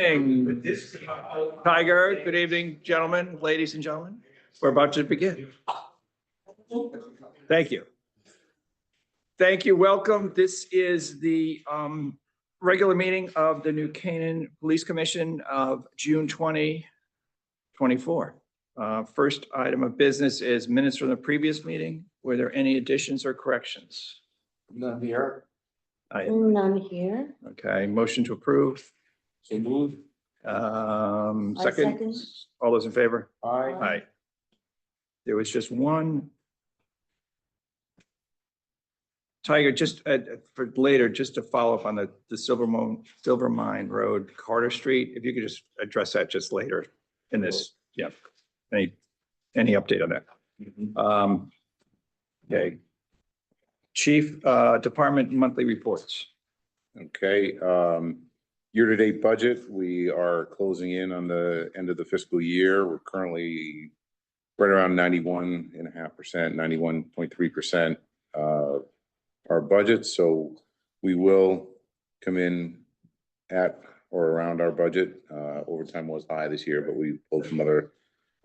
Evening, Tiger. Good evening, gentlemen, ladies and gentlemen. We're about to begin. Thank you. Thank you. Welcome. This is the regular meeting of the New Canaan Police Commission of June 2024. First item of business is minutes from the previous meeting. Were there any additions or corrections? None here. None here. Okay, motion to approve. So moved. Second, second. all those in favor? Aye. Aye. There was just one. Tiger, just for later, just to follow up on the Silver Mine Road, Carter Street, if you could just address that just later in this, yeah. Any update on that? Okay. Chief, Department monthly reports. Okay, year-to-date budget, we are closing in on the end of the fiscal year. We're currently right around 91.5%, 91.3% our budget. So we will come in at or around our budget. Overtime was high this year, but we pulled from other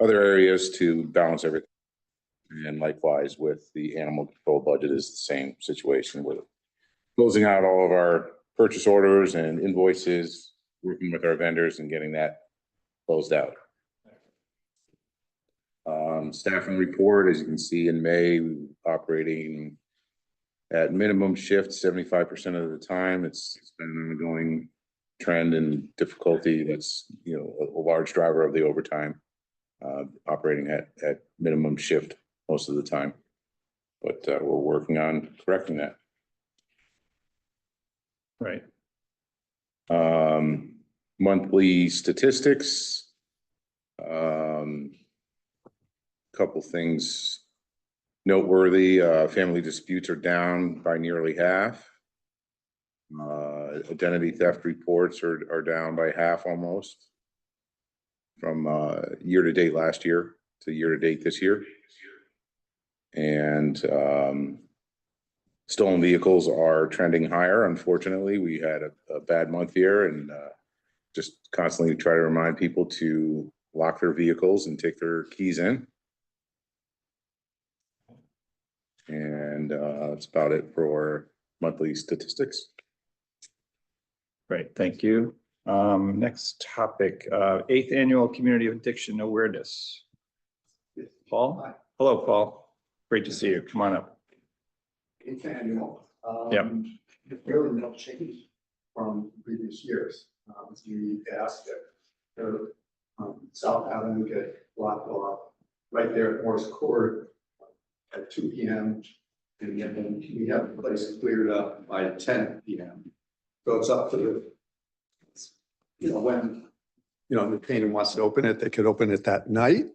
areas to balance everything. And likewise with the animal control budget is the same situation. We're closing out all of our purchase orders and invoices, working with our vendors and getting that closed out. Staffing report, as you can see in May, operating at minimum shift 75% of the time. It's been an ongoing trend and difficulty. That's, you know, a large driver of the overtime, operating at minimum shift most of the time. But we're working on correcting that. Right. Monthly statistics. Couple things noteworthy. Family disputes are down by nearly half. Identity theft reports are down by half almost from year to date last year to year to date this year. And stolen vehicles are trending higher. Unfortunately, we had a bad month here, and just constantly try to remind people to lock their vehicles and take their keys in. And that's about it for monthly statistics. Great, thank you. Next topic, 8th Annual Community Addiction Awareness. Paul? Hi. Hello, Paul. Great to see you. Come on up. It's annual. Yep. It's really no change from previous years. You asked that South Avenue get blocked off right there at Morris Court at 2 p.m. And then we have the place cleared up by 10 p.m. So it's up to the, when, the painter wants to open it, they could open it that night,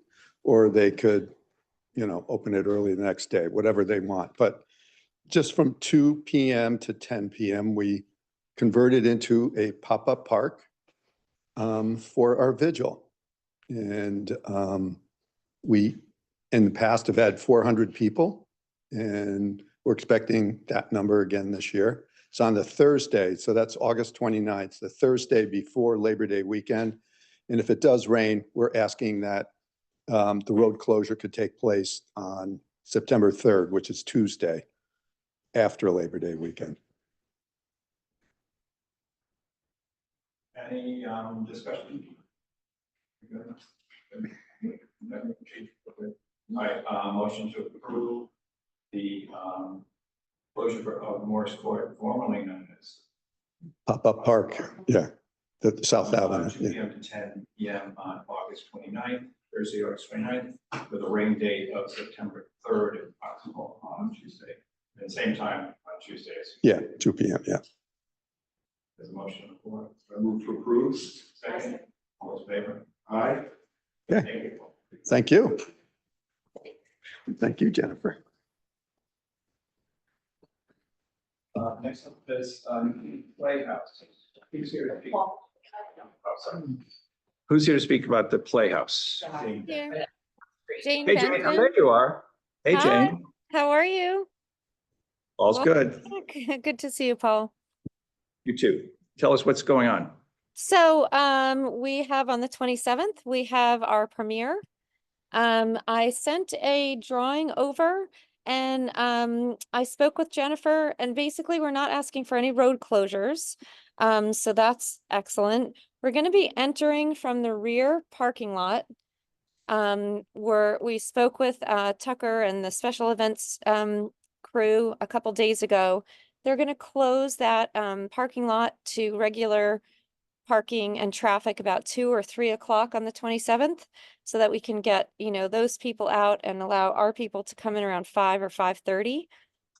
or they could, open it early the next day, whatever they want. But just from 2 p.m. to 10 p.m., we converted into a pop-up park for our vigil. And we, in the past, have had 400 people, and we're expecting that number again this year. It's on the Thursday, so that's August 29th, the Thursday before Labor Day weekend. And if it does rain, we're asking that the road closure could take place on September 3rd, which is Tuesday after Labor Day weekend. Any discussion? All right, motion to approve the closure of Morris Court, formerly known as Pop-up park, yeah, the South Avenue. 2 p.m. to 10 p.m. on August 29th, Thursday, August 29th, with a rain date of September 3rd, if possible, on Tuesday. At the same time on Tuesdays. Yeah, 2 p.m., yeah. There's a motion on the floor. I move to approve. Second, all those in favor? Aye. Yeah. Thank you. Thank you. Thank you, Jennifer. Next up is Playhouse. Who's here to speak? Oh, sorry. Who's here to speak about the Playhouse? Here. Jane Hey, Jane, Benson. oh, there you are. Hey, Hi. Jane. How are you? All's Welcome good. back. Good to see you, Paul. You too. Tell us what's going on. We have on the 27th, we have our premiere. I sent a drawing over and I spoke with Jennifer, and basically we're not asking for any road closures. So that's excellent. We're going to be entering from the rear parking lot. Where we spoke with Tucker and the special events crew a couple days ago. They're going to close that parking lot to regular parking and traffic about 2 or 3 o'clock on the 27th, so that we can get, those people out and allow our people to come in around 5 or 5:30.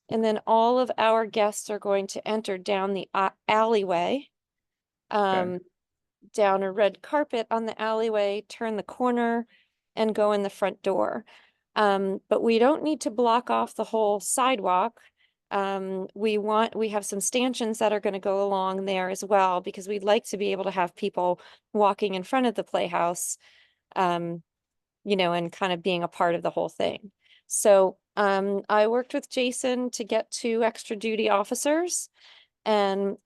And then all of our guests are going to enter down the alleyway, down a red carpet on the alleyway, turn the corner and go in the front door. But we don't need to block off the whole sidewalk. We have some stanchions that are going to go along there as well, because we'd like to be able to have people walking in front of the Playhouse, and kind of being a part of the whole thing. So, I worked with Jason to get 2 extra duty officers, and,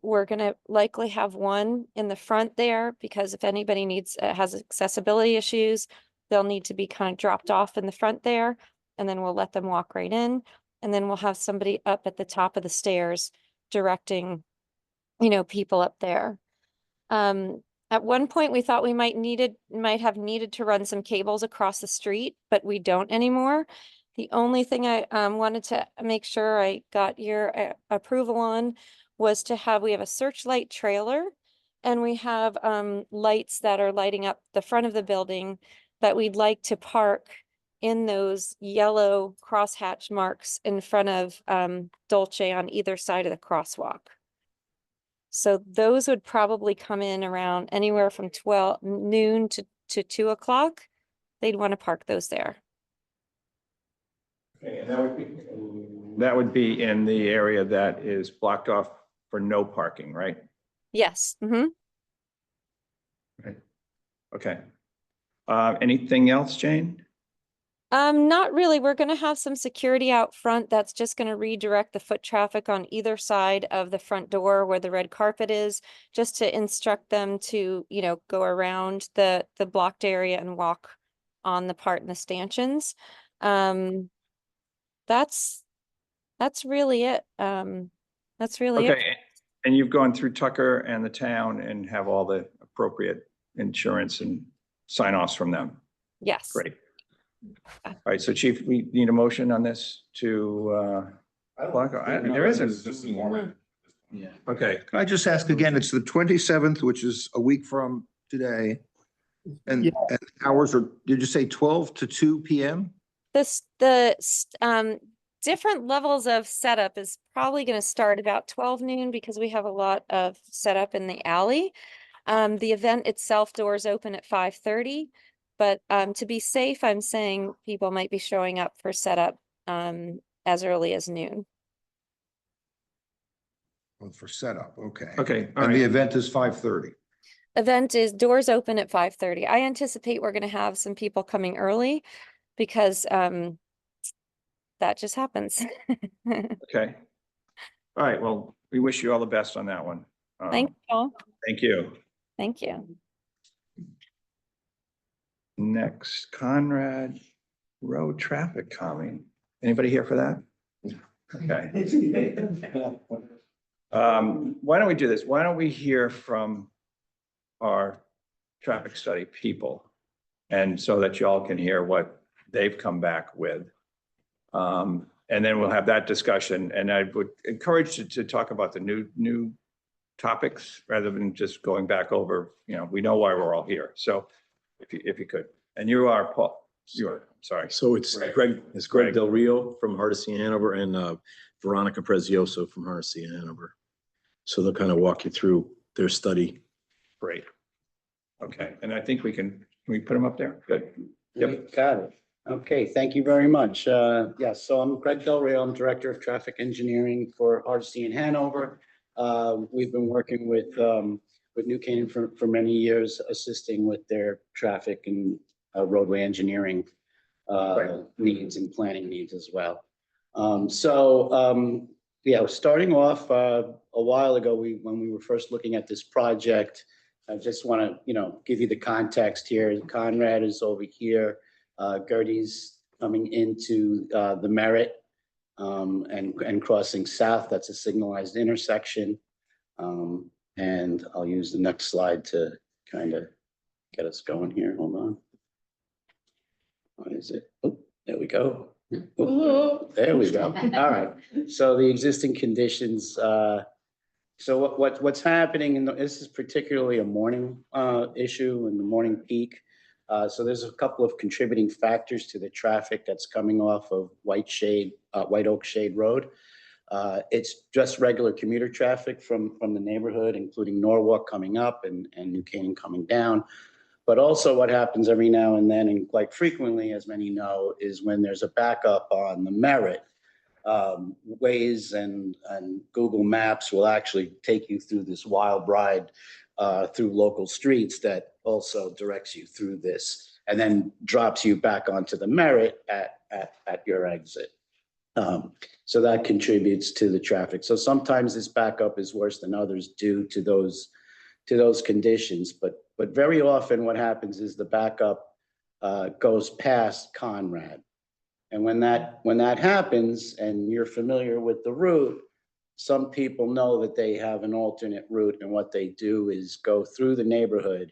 we're gonna likely have one in the front there, because if anybody has accessibility issues, they'll need to be kind of dropped off in the front there, and then we'll let them walk right in. And then we'll have somebody up at the top of the stairs directing, people up there. At one point we thought we might have needed to run some cables across the street, but we don't anymore. The only thing I wanted to make sure I got your approval on was we have a searchlight trailer, and we have lights that are lighting up the front of the building that we'd like to park in those yellow crosshatch marks in front of Dolce on either side of the crosswalk. So those would probably come in around anywhere from 12 noon to 2 o'clock. They'd want to park those there. Okay, and that would be in the area that is blocked off for no parking, right? Yes. Mm-hmm. Okay. Anything else, Jane? Not really. We're going to have some security out front that's just going to redirect the foot traffic on either side of the front door where the red carpet is, just to instruct them to, go around the blocked area and walk on the part in the stanchions. That's really it. That's really it. Okay, and you've gone through Tucker and the town and have all the appropriate insurance and sign-offs from them? Yes. Great. All right, so Chief, we need a motion on this to, there isn't. Yeah. Okay, Can I just ask again, it's the 27th, which is a week from today. And Yeah. and hours are, did you say 12 to 2 p.m.? The different levels of setup is probably going to start about 12 noon, because we have a lot of setup in the alley. The event itself, doors open at 5:30, but to be safe, I'm saying people might be showing up for setup as early as noon. Oh, for setup, okay. okay, all And the right. event is 5:30. Event is doors open at 5:30. I anticipate we're going to have some people coming early, because that just happens. Okay. All right, well, we wish you all the best on that one. Thank you all. Thank you. Thank you. Next, Conrad Road traffic calming. Anybody here for that? Okay. Why don't we do this? Why don't we hear from our traffic study people? And so that y'all can hear what they've come back with. And then we'll have that discussion, and I would encourage you to talk about the new topics rather than just going back over, we know why we're all here. So if you could, and you are Paul, sorry. So it's Greg. Greg Del Rio from Hardesty and Hanover, and Veronica Prezioso from Hardesty and Hanover. So they'll kind of walk you through their study. Great. Okay, and I think can we put them up there? Good. Yep. Got it. Okay, thank you very much. Yes, so I'm Greg Del Rio. I'm Director of Traffic Engineering for Hardesty and Hanover. We've been working with New Canaan for many years, assisting with their traffic and roadway engineering needs and planning needs as well. yeah, starting off a while ago, when we were first looking at this project, I just want to, give you the context here. Conrad is over here. Gertie's coming into the Merritt and crossing south. That's a signalized intersection. And I'll use the next slide to kind of get us going here. Hold on. What is it? Oh, there we go. Oh, there we go. All right. So the existing conditions, so what's happening, and this is particularly a morning issue in the morning peak. So there's a couple of contributing factors to the traffic that's coming off of White Oak Shade Road. It's just regular commuter traffic from the neighborhood, including Norwalk coming up and New Canaan coming down. But also what happens every now and then, and quite frequently, as many know, is when there's a backup on the Merritt, Waze and Google Maps will actually take you through this wild ride through local streets that also directs you through this and then drops you back onto the Merritt at your exit. So that contributes to the traffic. So sometimes this backup is worse than others due to those conditions. But very often what happens is the backup goes past Conrad. And when that happens, and you're familiar with the route, some people know that they have an alternate route, and what they do is go through the neighborhood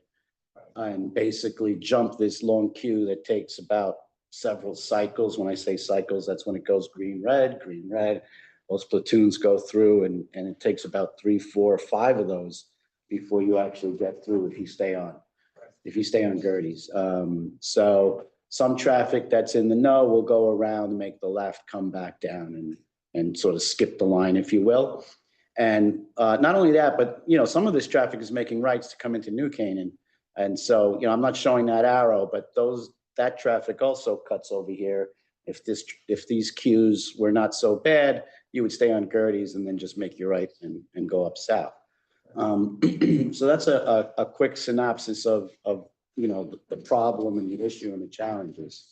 and basically jump this long queue that takes about several cycles. When I say cycles, that's when it goes green, red. Those platoons go through, and it takes about 3, 4, 5 of those before you actually get through if you stay on Gertie's. So some traffic that's in the know will go around, make the left, come back down and sort of skip the line, if you will. And not only that, but some of this traffic is making rights to come into New Canaan. And so, I'm not showing that arrow, but that traffic also cuts over here. If these queues were not so bad, you would stay on Gertie's and then just make your right and go up south. So that's a quick synopsis of the problem and the issue and the challenges.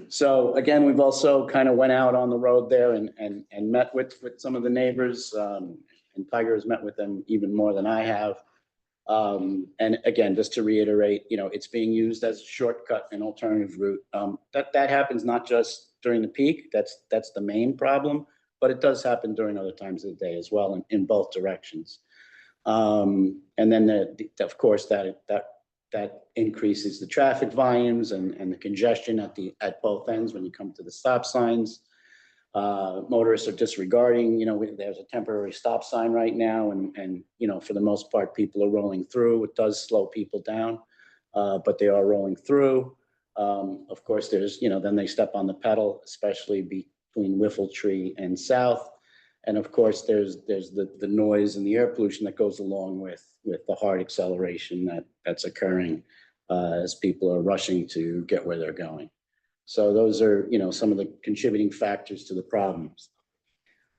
So again, we've also kind of went out on the road there and met with some of the neighbors, and Tiger has met with them even more than I have. And again, just to reiterate, it's being used as a shortcut and alternative route. That happens not just during the peak. That's the main problem, but it does happen during other times of the day as well in both directions. And then of course that increases the traffic volumes and the congestion at both ends when you come to the stop signs. Motorists are disregarding, there's a temporary stop sign right now, and for the most part, people are rolling through. It does slow people down, but they are rolling through. Of course, there's, then they step on the pedal, especially between Whiffletree and South. And of course, there's the noise and the air pollution that goes along with the hard acceleration that's occurring as people are rushing to get where they're going. So those are, some of the contributing factors to the problems.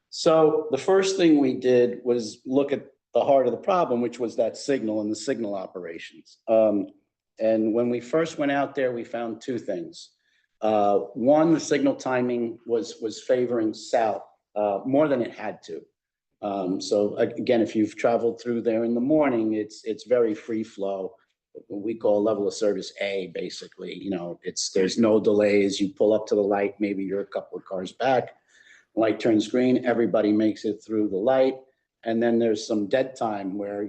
So the first thing we did was look at the heart of the problem, which was that signal and the signal operations. And when we first went out there, we found two things. One, the signal timing was favoring south more than it had to. So again, if you've traveled through there in the morning, it's very free flow. What we call level of service A, basically. There's no delays. You pull up to the light, maybe you're a couple of cars back. Light turns green, everybody makes it through the light. And then there's some dead time where,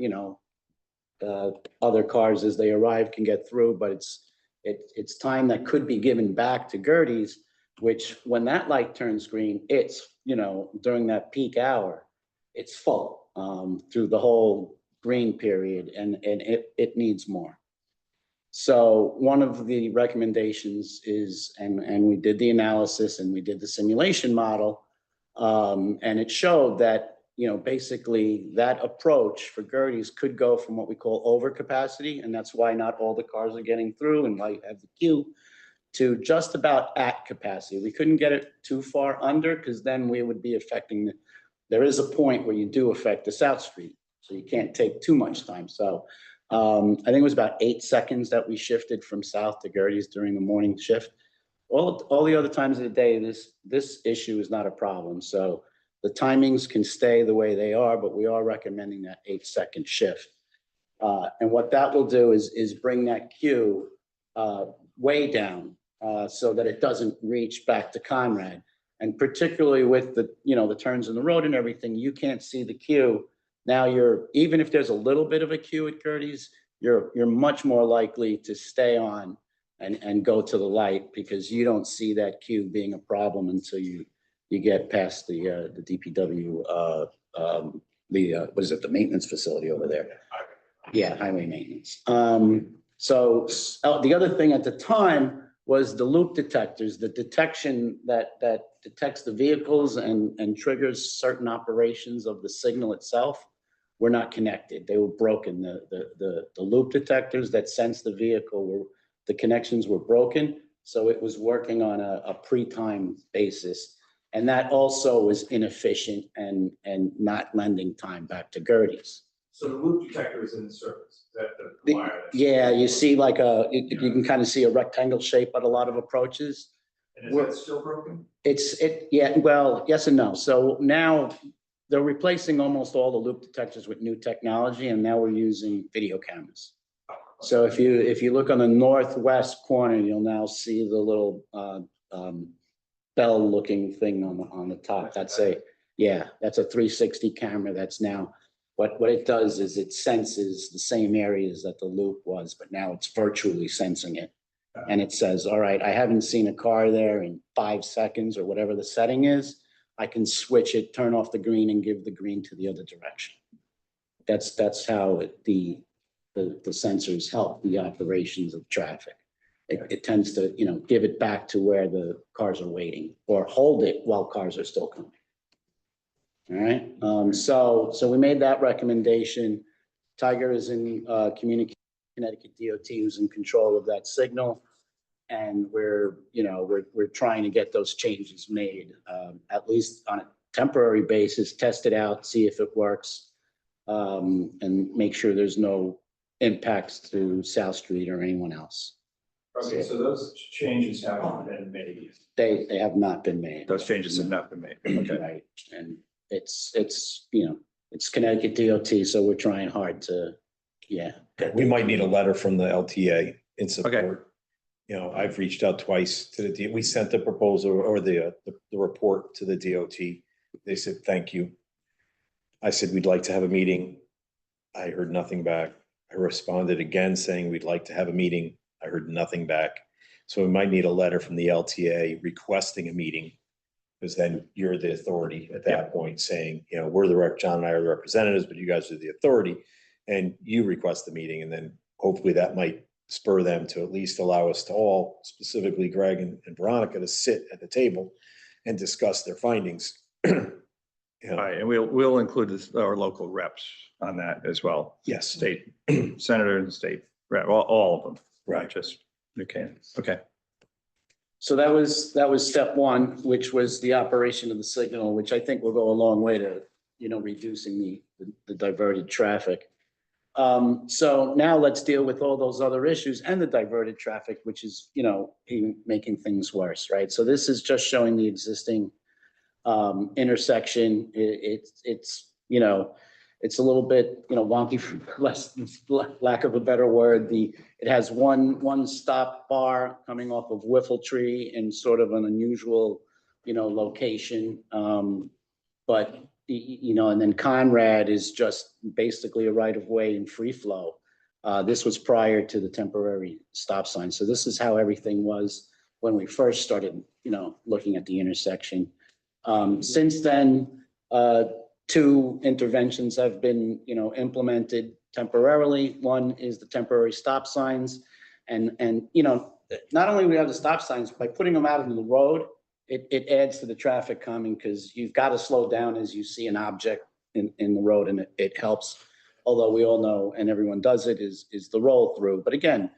other cars as they arrive can get through, but it's time that could be given back to Gertie's, which when that light turns green, it's, during that peak hour, it's full through the whole green period, and it needs more. So one of the recommendations is, and we did the analysis and we did the simulation model, and it showed that, basically that approach for Gertie's could go from what we call overcapacity, and that's why not all the cars are getting through and why you have the queue, to just about at capacity. We couldn't get it too far under, because then we would be affecting there is a point where you do affect the South Street. So you can't take too much time. So I think it was about 8 seconds that we shifted from South to Gertie's during the morning shift. All the other times of the day, this issue is not a problem. So the timings can stay the way they are, but we are recommending that 8-second shift. And what that will do is bring that queue way down so that it doesn't reach back to Conrad. And particularly with the, the turns in the road and everything, you can't see the queue. Now even if there's a little bit of a queue at Gertie's, you're much more likely to stay on and go to the light because you don't see that queue being a problem until you get past the DPW, what is it, the maintenance facility over there? Yeah, highway maintenance. So the other thing at the time was the loop detectors, the detection that detects the vehicles and triggers certain operations of the signal itself were not connected. They were broken. The loop detectors that sense the vehicle the connections were broken. So it was working on a pre-timed basis. And that also was inefficient and not lending time back to Gertie's. So the loop detector is in the surface, that the wire. Yeah, you see you can kind of see a rectangle shape at a lot of approaches. And is that still broken? Yeah, well, yes and no. So now they're replacing almost all the loop detectors with new technology, and now we're using video cameras. So if you look on the northwest corner, you'll now see the little bell-looking thing on the top. That's a 360 camera. That's now what it does is it senses the same areas that the loop was, but now it's virtually sensing it. And it says, all right, I haven't seen a car there in 5 seconds or whatever the setting is. I can switch it, turn off the green and give the green to the other direction. That's how the sensors help the operations of traffic. It tends to, give it back to where the cars are waiting or hold it while cars are still coming. All right. So we made that recommendation. Tiger is in Connecticut DOT, who's in control of that signal. And we're trying to get those changes made, at least on a temporary basis, test it out, see if it works, and make sure there's no impacts to South Street or anyone else. Okay, so those changes haven't been made. They have not been made. Those changes have not been made. Okay. Right. And it's Connecticut DOT, so we're trying hard to, We might need a letter from the LTA in Okay. support. I've reached out twice to the we sent the proposal or the report to the DOT. They said, thank you. I said, we'd like to have a meeting. I heard nothing back. I responded again saying, we'd like to have a meeting. I heard nothing back. So we might need a letter from the LTA requesting a meeting, because then you're the authority at that point saying, John and I are the representatives, but you guys are the authority, and you request the meeting. And then hopefully that might spur them to at least allow us to all, specifically Greg and Veronica, to sit at the table and discuss their findings. All right, and we'll include our local reps on that as well. Yes. State senator and state rep, all of them, Right. not just New Canaan. Okay. So that was step one, which was the operation of the signal, which I think will go a long way to, reducing the diverted traffic. So now let's deal with all those other issues and the diverted traffic, which is, even making things worse, right? So this is just showing the existing intersection. It's a little bit, wonky, for lack of a better word. It has one stop bar coming off of Whiffletree in sort of an unusual, location. But and then Conrad is just basically a right of way in free flow. This was prior to the temporary stop sign. So this is how everything was when we first started, looking at the intersection. Since then, 2 interventions have been, implemented temporarily. One is the temporary stop signs. And not only do we have the stop signs, by putting them out in the road, it adds to the traffic calming, because you've got to slow down as you see an object in the road, and it helps. Although we all know, and everyone does it, is the roll through. But again,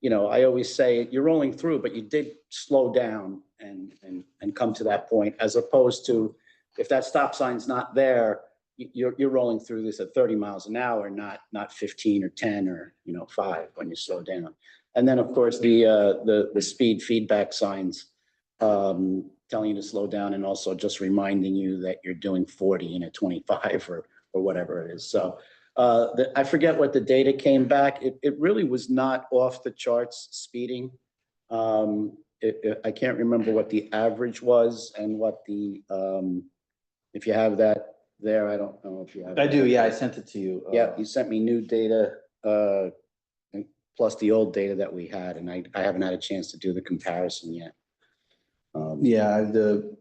I always say you're rolling through, but you did slow down and come to that point, as opposed to if that stop sign's not there, you're rolling through this at 30 miles an hour, not 15 or 10 or 5 when you slow down. And then of course the speed feedback signs telling you to slow down and also just reminding you that you're doing 40 in a 25 or whatever it is. So I forget what the data came back. It really was not off the charts speeding. I can't remember what the average was and what the, if you have that there, I don't know if you have. I do, yeah, I sent it to you. Yeah, you sent me new data, and plus the old data that we had, and I haven't had a chance to do the comparison yet. Yeah, the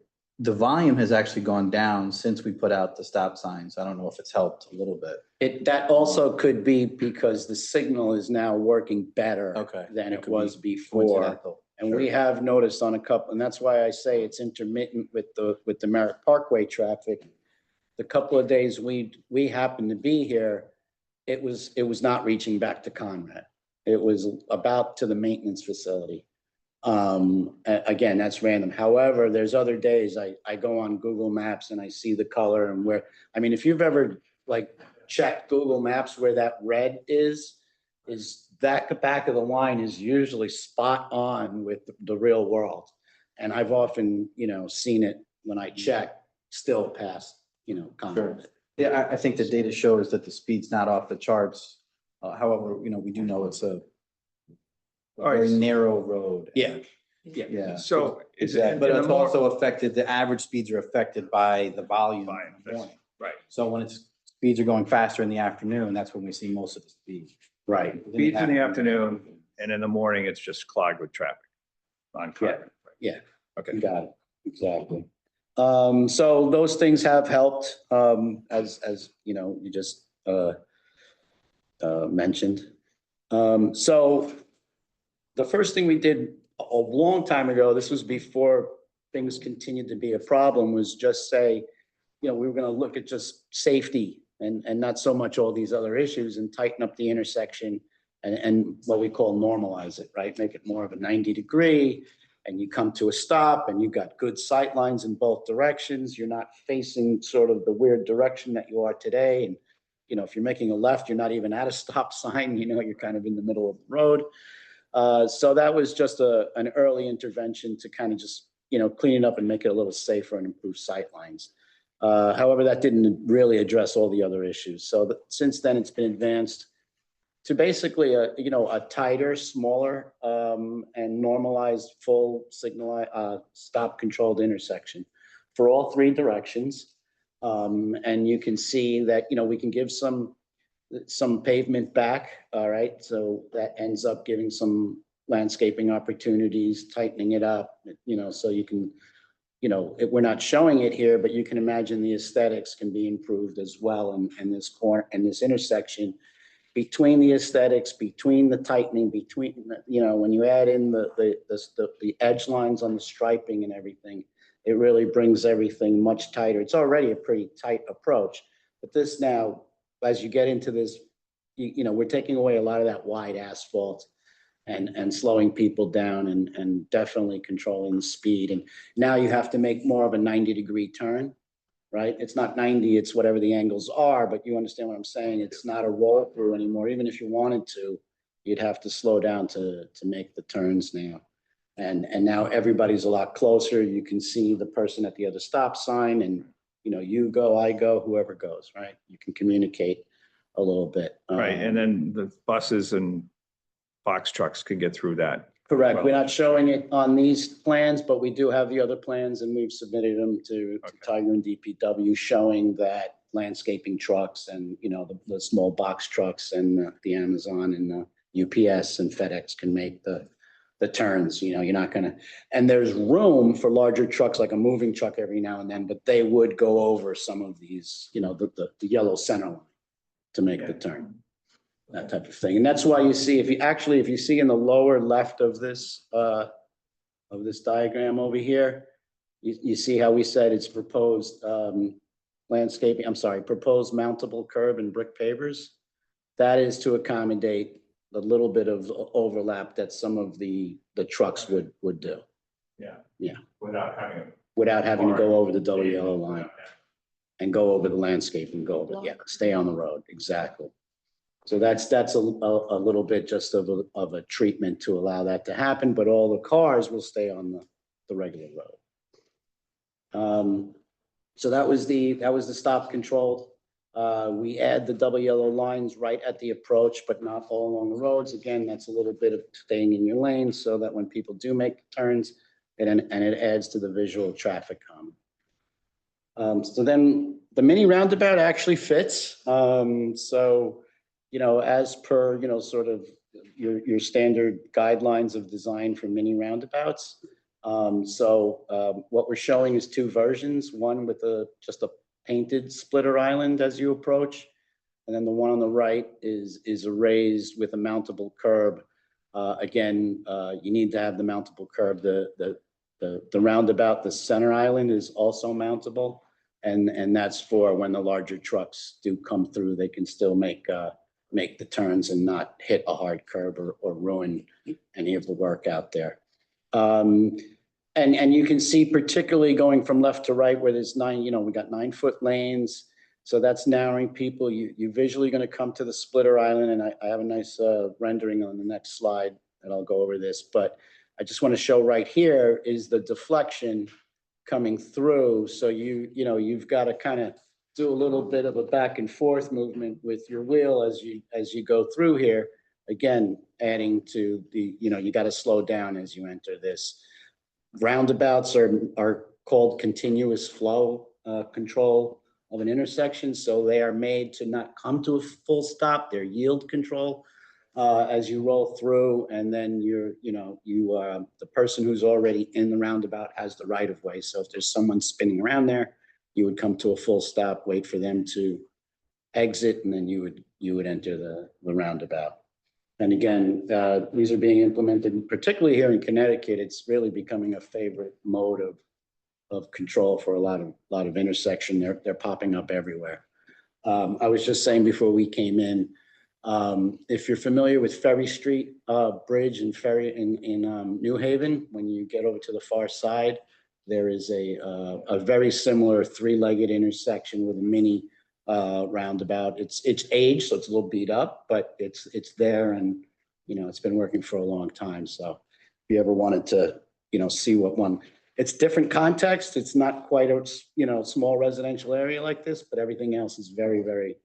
volume has actually gone down since we put out the stop signs. I don't know if it's helped a little bit. That also could be because the signal is now working better Okay. than It it could was be before. coincidental. And we have noticed on a couple, and that's why I say it's intermittent with the Merritt Parkway traffic. The couple of days we happened to be here, it was not reaching back to Conrad. It was about to the maintenance facility. Again, that's random. However, there's other days I go on Google Maps and I see the color and where, I mean, if you've ever like checked Google Maps where that red is that back of the line is usually spot on with the real world. And I've often, seen it when I check still past, Conrad. Yeah, I think the data shows that the speed's not off the charts. However, we do know it's a All right. very narrow road. Yeah. Yeah. So is it? Exactly, but in it's the more- also affected, the average speeds are affected by the volume Fine, in the that's- morning. Right. So when speeds are going faster in the afternoon, that's when we see most of the speed. Right. Speeds in the afternoon, and in the morning, it's just clogged with traffic. On Conrad. Yeah. Okay. You got it, exactly. So those things have helped, as you just mentioned. So the first thing we did a long time ago, this was before things continued to be a problem, was just say, we were gonna look at just safety and not so much all these other issues and tighten up the intersection and what we call normalize it, right? Make it more of a 90-degree, and you come to a stop and you've got good sight lines in both directions. You're not facing sort of the weird direction that you are today. And, if you're making a left, you're not even at a stop sign, you're kind of in the middle of the road. So that was just an early intervention to kind of just, clean it up and make it a little safer and improve sight lines. However, that didn't really address all the other issues. So since then, it's been advanced to basically a tighter, smaller, and normalized full signal stop controlled intersection for all three directions. And you can see that, we can give some pavement back. All right. So that ends up giving some landscaping opportunities, tightening it up, so you can, we're not showing it here, but you can imagine the aesthetics can be improved as well in this corner and this intersection, between the aesthetics, between the tightening, when you add in the edge lines on the striping and everything, it really brings everything much tighter. It's already a pretty tight approach, but this now, as you get into this, we're taking away a lot of that wide asphalt and slowing people down and definitely controlling the speed. And now you have to make more of a 90-degree turn, right? It's not 90, it's whatever the angles are, but you understand what I'm saying? It's not a roll through anymore. Even if you wanted to, you'd have to slow down to make the turns now. And now everybody's a lot closer. You can see the person at the other stop sign and, you go, I go, whoever goes, right? You can communicate a little bit. Right, and then the buses and box trucks could get through that. Correct. Well- We're not showing it on these plans, but we do have the other plans and we've submitted them to Okay. Tiger and DPW showing that landscaping trucks and, the small box trucks and the Amazon and the UPS and FedEx can make the turns, you're not gonna, and there's room for larger trucks, like a moving truck every now and then, but they would go over some of these, the yellow center line to make the turn. That type of thing. And that's why you see, if you see in the lower left of this diagram over here, you see how we said it's proposed proposed mountable curb and brick pavers. That is to accommodate the little bit of overlap that some of the trucks would do. Yeah. Yeah. Without Without having to go over the double yellow line and go over the landscape and go over, stay on the road. Exactly. So that's a little bit just of a treatment to allow that to happen, but all the cars will stay on the regular road. So that was the stop control. We add the double yellow lines right at the approach, but not all along the roads. Again, that's a little bit of staying in your lane so that when people do make turns, and it adds to the visual traffic calming. So then the mini roundabout actually fits. So, you know, as per, you know, sort of your standard guidelines of design for mini roundabouts. What we're showing is two versions, one with just a painted splitter island as you approach. And then the one on the right is a raised with a mountable curb. Again, you need to have the mountable curb. The roundabout, the center island is also mountable. And that's for when the larger trucks do come through, they can still make the turns and not hit a hard curb or ruin any of the work out there. And you can see particularly going from left to right where there's we got 9-foot lanes. So that's narrowing people. You're visually going to come to the splitter island. And I have a nice rendering on the next slide and I'll go over this. But I just want to show right here is the deflection coming through. So you've got to kind of do a little bit of a back and forth movement with your wheel as you go through here. Again, adding to the, you got to slow down as you enter this. Roundabouts are called continuous flow control of an intersection. So they are made to not come to a full stop. They're yield control as you roll through. And then the person who's already in the roundabout has the right of way. So if there's someone spinning around there, you would come to a full stop, wait for them to exit, and then you would enter the roundabout. And again, these are being implemented, particularly here in Connecticut. It's really becoming a favorite mode of control for a lot of intersection. They're popping up everywhere. I was just saying before we came in, if you're familiar with Ferry Street Bridge and Ferry in New Haven, when you get over to the far side, there is a very similar three-legged intersection with a mini roundabout. It's aged, so it's a little beat up, but it's there, and it's been working for a long time. So if you ever wanted to see what one, it's different context. It's not quite a small residential area like this, but everything else is very, very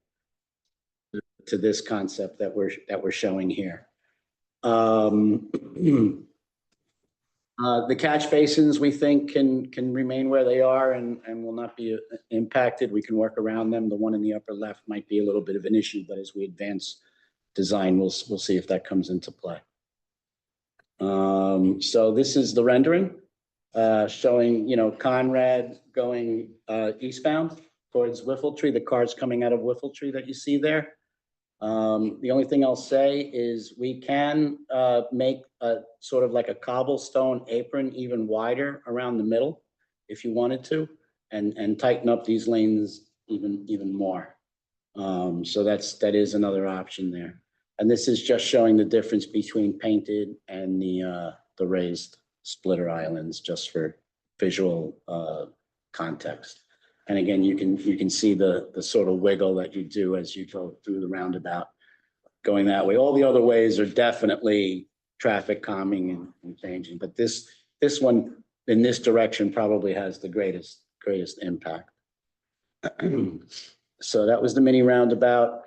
to this concept that we're showing here. The catch basins, we think, can remain where they are and will not be impacted. We can work around them. The one in the upper left might be a little bit of an issue, but as we advance design, we'll see if that comes into play. So this is the rendering showing, Conrad going eastbound towards Whiffletree, the cars coming out of Whiffletree that you see there. The only thing I'll say is we can make a sort of like a cobblestone apron even wider around the middle if you wanted to, and tighten up these lanes even more. So that is another option there. And this is just showing the difference between painted and the raised splitter islands, just for visual context. And again, you can see the sort of wiggle that you do as you go through the roundabout going that way. All the other ways are definitely traffic calming and changing, but this one in this direction probably has the greatest impact. So that was the mini roundabout.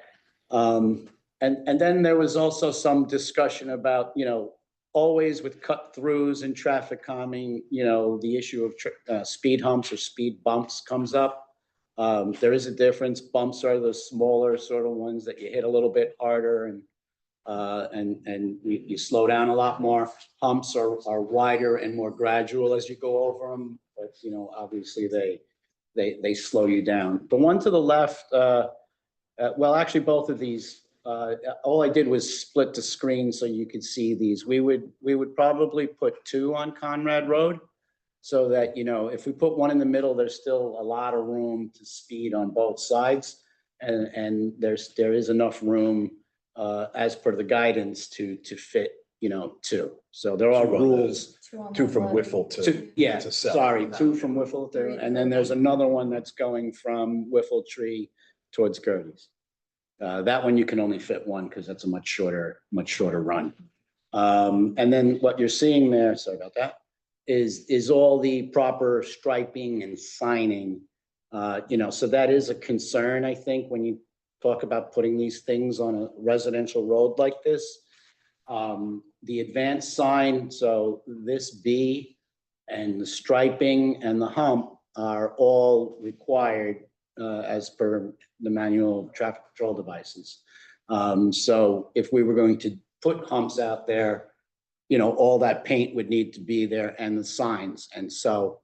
And then there was also some discussion about, always with cut throughs and traffic calming, the issue of speed humps or speed bumps comes up. There is a difference. Bumps are the smaller sort of ones that you hit a little bit harder and you slow down a lot more. Humps are wider and more gradual as you go over them, but obviously they slow you down. The one to the left, well, actually both of these. All I did was split the screen so you could see these. We would probably put two on Conrad Road so that, if we put one in the middle, there's still a lot of room to speed on both sides. And there is enough room as per the guidance to fit, two. So there are rules. Two from Whiffle to. Yeah, to South. sorry, two from Whiffle there. And then there's another one that's going from Whiffletree towards Gertie's. That one you can only fit one because that's a much shorter run. And then what you're seeing there, sorry about that. is all the proper striping and signing. So that is a concern, I think, when you talk about putting these things on a residential road like this. The advanced sign, so this B and the striping and the hump are all required as per the manual of traffic control devices. So if we were going to put humps out there, all that paint would need to be there and the signs. And so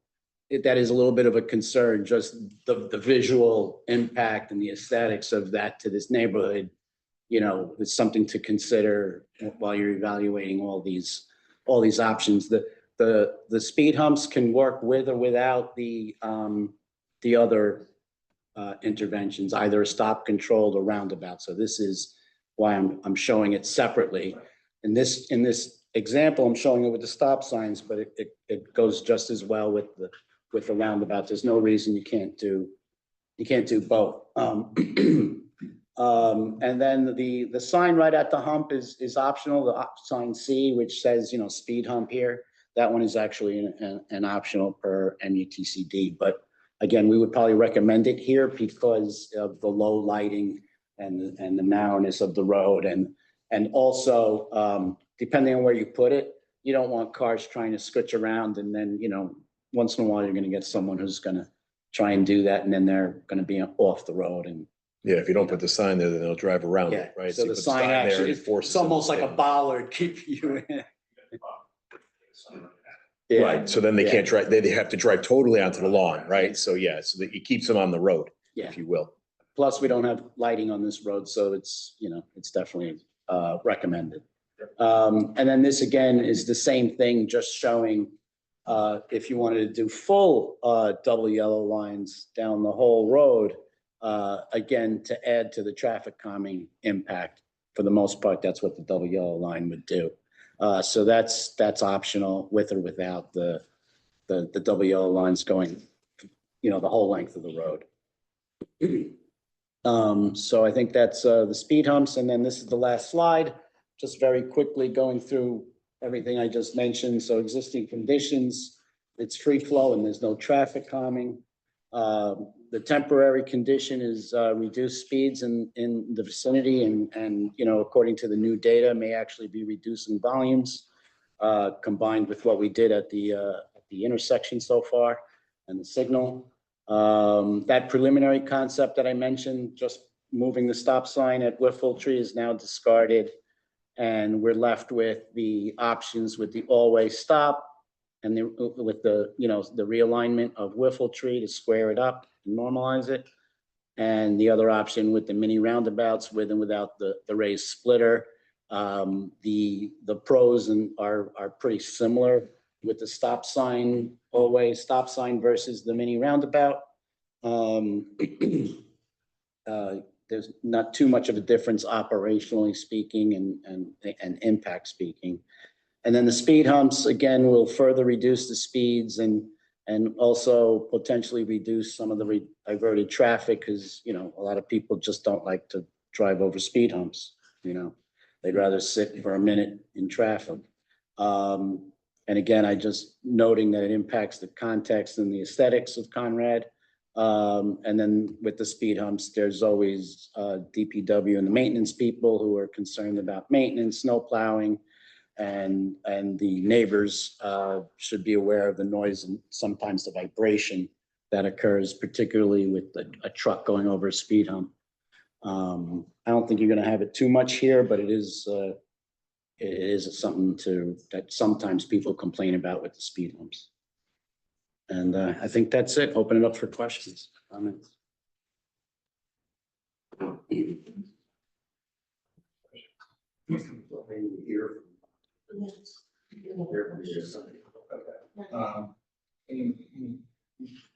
that is a little bit of a concern, just the visual impact and the aesthetics of that to this neighborhood. It's something to consider while you're evaluating all these options. The speed humps can work with or without the other interventions, either a stop controlled or roundabout. So this is why I'm showing it separately. In this example, I'm showing it with the stop signs, but it goes just as well with the roundabout. There's no reason you can't do both. And then the sign right at the hump is optional. The sign C, which says, speed hump here, that one is actually an optional per MUTCD. But again, we would probably recommend it here because of the low lighting and the narrowness of the road. And also, depending on where you put it, you don't want cars trying to switch around. And then, once in a while, you're going to get someone who's going to try and do that. And then they're going to be off the road. And Yeah, if you don't put the sign there, then they'll drive around it, right? so you the put the sign there, actually, it forces it's them to almost like a stay. bollard keeping you in. Yeah. Right, so then they Yeah. can't drive, they have to drive totally onto the lawn, right? So yeah, so that it keeps them on the road, Yeah. if you will. Plus, we don't have lighting on this road, so it's, it's definitely recommended. And then this again is the same thing, just showing if you wanted to do full double yellow lines down the whole road, again, to add to the traffic calming impact. For the most part, that's what the double yellow line would do. So that's optional with or without the double yellow lines going, the whole length of the road. So I think that's the speed humps. And then this is the last slide, just very quickly going through everything I just mentioned. So existing conditions, it's free flow and there's no traffic calming. The temporary condition is reduced speeds in the vicinity and according to the new data, may actually be reducing volumes combined with what we did at the intersection so far and the signal. That preliminary concept that I mentioned, just moving the stop sign at Whiffle Tree, is now discarded. And we're left with the options with the all-way stop and with the realignment of Whiffle Tree to square it up and normalize it. And the other option with the mini roundabouts with and without the raised splitter. The pros are pretty similar with the stop sign, all-way stop sign versus the mini roundabout. There's not too much of a difference operationally speaking and impact speaking. And then the speed humps, again, will further reduce the speeds and also potentially reduce some of the diverted traffic because, a lot of people just don't like to drive over speed humps, They'd rather sit for a minute in traffic. And again, I just noting that it impacts the context and the aesthetics of Conrad. And then with the speed humps, there's always DPW and the maintenance people who are concerned about maintenance, snow plowing, and the neighbors should be aware of the noise and sometimes the vibration that occurs, particularly with a truck going over a speed hump. I don't think you're going to have it too much here, but it is something that sometimes people complain about with the speed humps. And I think that's it. Open it up for questions, comments. I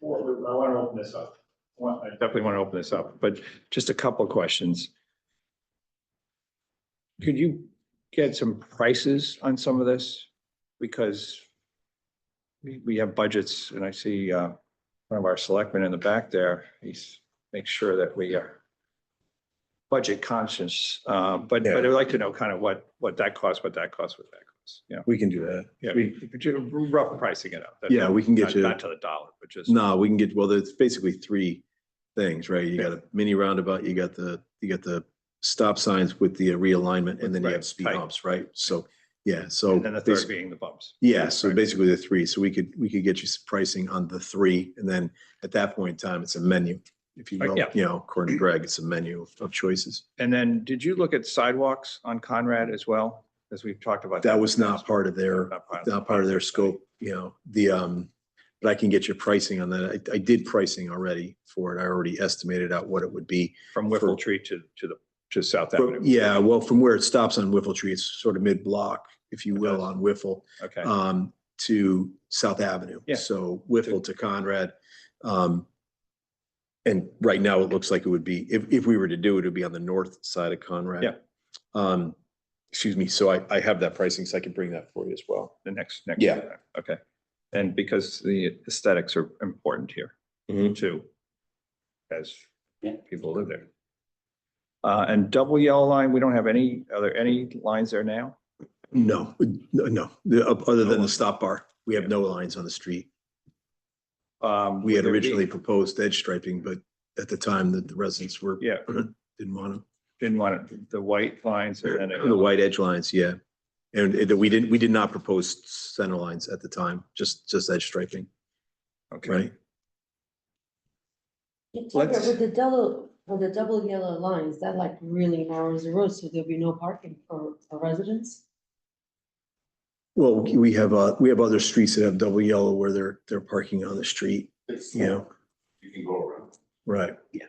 want to open this up. I definitely want to open this up, but just a couple of questions. Could you get some prices on some of this? Because we have budgets and I see one of our selectmen in the back there. He's makes sure that we are budget conscious. But I'd like to know kind of what that costs, what that costs. Yeah, We can do that. yeah, but you're rough pricing it out. Yeah, we can get Not- you- Not to the dollar, but just. No, we can get, well, there's basically three things, right? You got a mini roundabout, you got the stop signs with the realignment, and then you Right, have speed tight. humps, right? So, yeah, so. And then the third basi- being the bumps. Yeah, so Right. basically the three, so we could get you some pricing on the three, and then at that point in time, it's a menu, if you will, Yeah. you know, according to Greg, it's a menu of choices. And then did you look at sidewalks on Conrad as well? As we've talked about. That in was the not past. part of their, not part of their scope, you know, but I can get you pricing on that. I did pricing already for it. I already estimated out what it would be. From Whiffle Tree to South From- Avenue. Yeah, well, from where it stops on Whiffle Tree, it's sort of mid-block, if you will, on Whiffle, Okay, to South Avenue. Yeah. So Whiffle to Conrad. And right now it looks like it would be, if we were to do it, it would be on the north side of Conrad. Yeah. Excuse me, so I have that pricing, so I can bring that for you as well. the next. Yeah. Okay. And because the aesthetics are important here Mhm. too. As Yeah. people live there. And double yellow line, we don't have any, are there any lines there now? No, other than the stop bar, we have no lines on the street. We had originally proposed edge striping, but at the time that the residents were, Yeah, didn't want them. didn't want it, the white lines and then. The white edge lines, yeah. And we did not propose center lines at the time, just edge striping, Okay, right? Let's- With the double yellow lines, that like really narrows the road, so there'll be no parking for residents? Well, we have other streets that have double yellow where they're parking on the street, you know, You can go around. right? Yeah.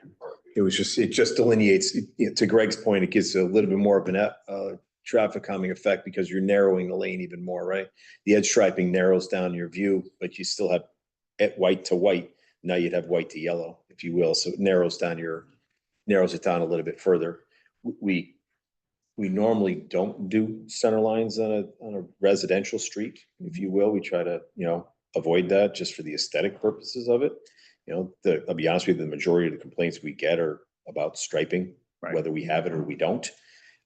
It just delineates, to Greg's point, it gives a little bit more of an traffic calming effect because you're narrowing the lane even more, right? The edge striping narrows down your view, but you still have at white to white. Now you'd have white to yellow, if you will. So it narrows it down a little bit further. We normally don't do center lines on a residential street, if you will. We try to, you know, avoid that just for the aesthetic purposes of it. You know, I'll be honest with you, the majority of the complaints we get are about striping, Right. whether we have it or we don't.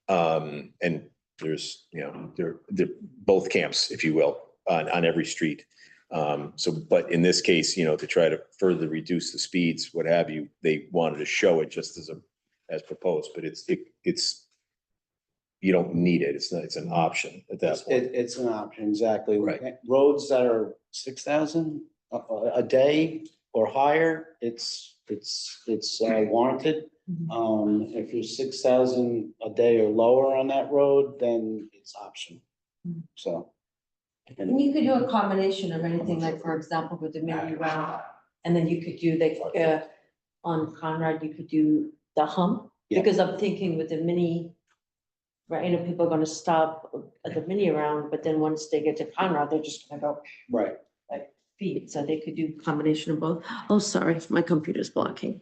And there's, you know, they're both camps, if you will, on every street. But in this case, you know, to try to further reduce the speeds, what have you, they wanted to show it just as proposed, but it's, you don't need it. It's not, it's an option at that point. It's an option, exactly. Right. Roads that are 6,000 a day or higher, it's warranted. If you're 6,000 a day or lower on that road, then it's optional. So. And you could do a combination of anything, like for example, with the mini round, and then you could do like, on Conrad, you could do the hump. Yeah. Because I'm thinking with the mini, right, you know, people are gonna stop at the mini round, but then once they get to Conrad, they're just gonna go Right. like feet, so they could do combination of both. Oh, sorry, my computer's blocking.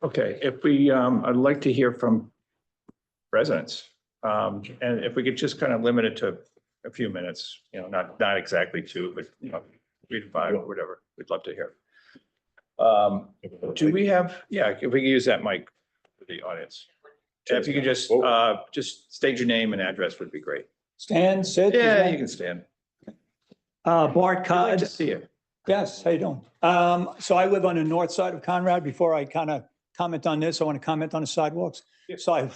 Okay, if we, I'd like to hear from residents. And if we could just kind of limit it to a few minutes, you know, not exactly two, but, you know, 3 to 5 or whatever, we'd love to hear. Do we have, yeah, if we could use that mic for the audience. And if you could just state your name and address would be great. Stand, sit. Yeah, you can stand. Bart Good Cod. to see you. Yes, how you doing? So I live on the north side of Conrad. Before I kind of comment on this, I want to comment on the sidewalks. Yeah. So I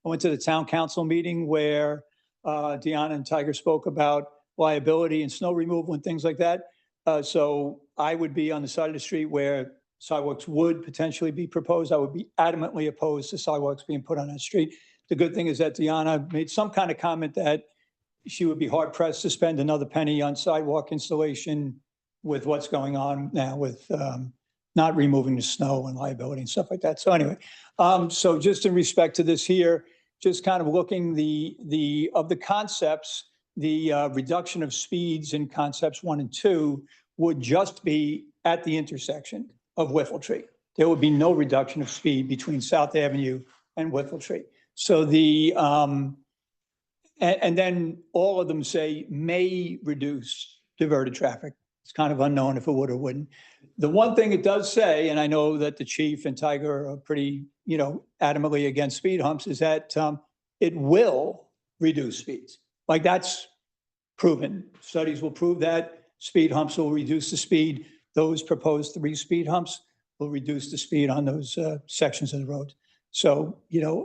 went to the town council meeting where Deanna and Tiger spoke about liability and snow removal and things like that. So I would be on the side of the street where sidewalks would potentially be proposed. I would be adamantly opposed to sidewalks being put on that street. The good thing is that Deanna made some kind of comment that she would be hard pressed to spend another penny on sidewalk installation with what's going on now with not removing the snow and liability and stuff like that. So anyway, so just in respect to this here, just kind of looking of the concepts, the reduction of speeds in concepts 1 and 2 would just be at the intersection of Whiffle Tree. There would be no reduction of speed between South Avenue and Whiffle Tree. So and then all of them say may reduce diverted traffic. It's kind of unknown if it would or wouldn't. The one thing it does say, and I know that the chief and Tiger are pretty, you know, adamantly against speed humps, is that it will reduce speeds. Like that's proven. Studies will prove that speed humps will reduce the speed. Those proposed 3 speed humps will reduce the speed on those sections of the road. So,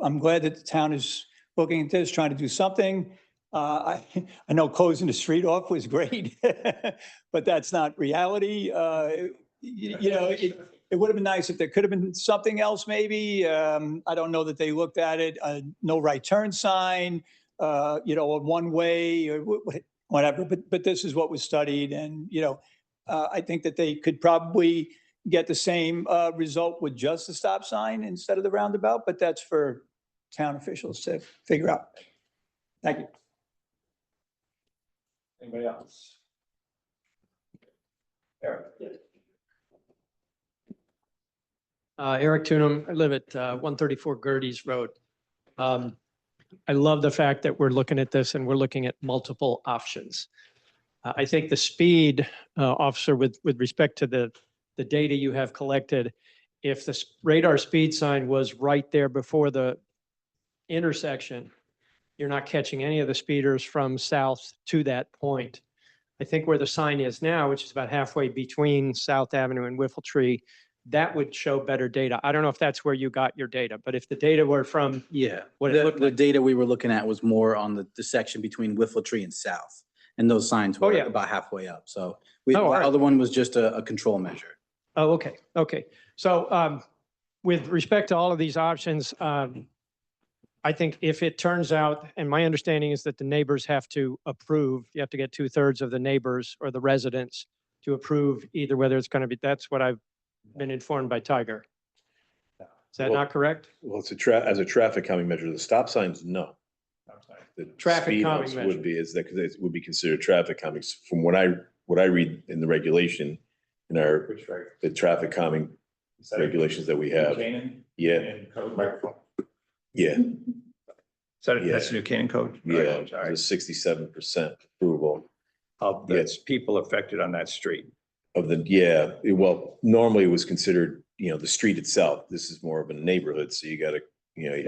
I'm glad that the town is looking at this, trying to do something. I know closing the street off was great, but that's not reality. It would have been nice if there could have been something else maybe. I don't know that they looked at it, no right turn sign, a one way or whatever, but this is what was studied. And, I think that they could probably get the same result with just the stop sign instead of the roundabout, but that's for town officials to figure out. Thank you. Anybody else? Eric? Eric Tunham, I live at 134 Gertie's Road. I love the fact that we're looking at this and we're looking at multiple options. I think the speed officer, with respect to the data you have collected, if the radar speed sign was right there before the intersection, you're not catching any of the speeders from south to that point. I think where the sign is now, which is about halfway between South Avenue and Whiffletree, that would show better data. I don't know if that's where you got your data, but if the data were from Yeah, what it looked the like. data we were looking at was more on the section between Whiffletree and South. And those signs Oh, were yeah. about halfway up. So Oh, all the right. other one was just a control measure. Oh, okay, okay. So with respect to all of these options, I think if it turns out, and my understanding is that the neighbors have to approve, you have to get 2/3 of the neighbors or the residents to approve either whether it's going to be, that's what I've been informed by Tiger. Is that Well- not correct? Well, as a traffic calming measure, the stop signs, no. The Traffic speed calming humps measure. would be, it would be considered traffic calming. From what I read in the regulation, in the traffic calming regulations that we have. Yeah, yeah, That's the New Canaan code? yeah, All right. the 67% approval Of the people affected on that street. of well, normally it was considered, the street itself. This is more of a neighborhood, so you gotta,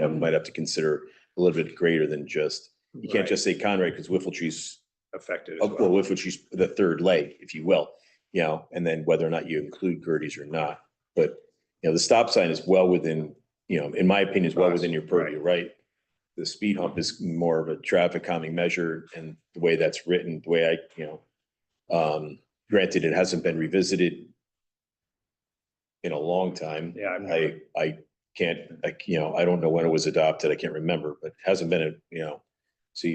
might have to consider a little bit greater than just, you can't just say Conrad, because Whiffletree's Affected as well, well. Whiffletree's the third leg, if you will, and then whether or not you include Gertie's or not. But, the stop sign is well within, in my opinion, is well within your purview, right? The speed hump is more of a traffic calming measure, and the way that's written, the way granted, it hasn't been revisited in a long time. Yeah, I can't, I don't know when it was adopted. I can't remember, but it hasn't been, so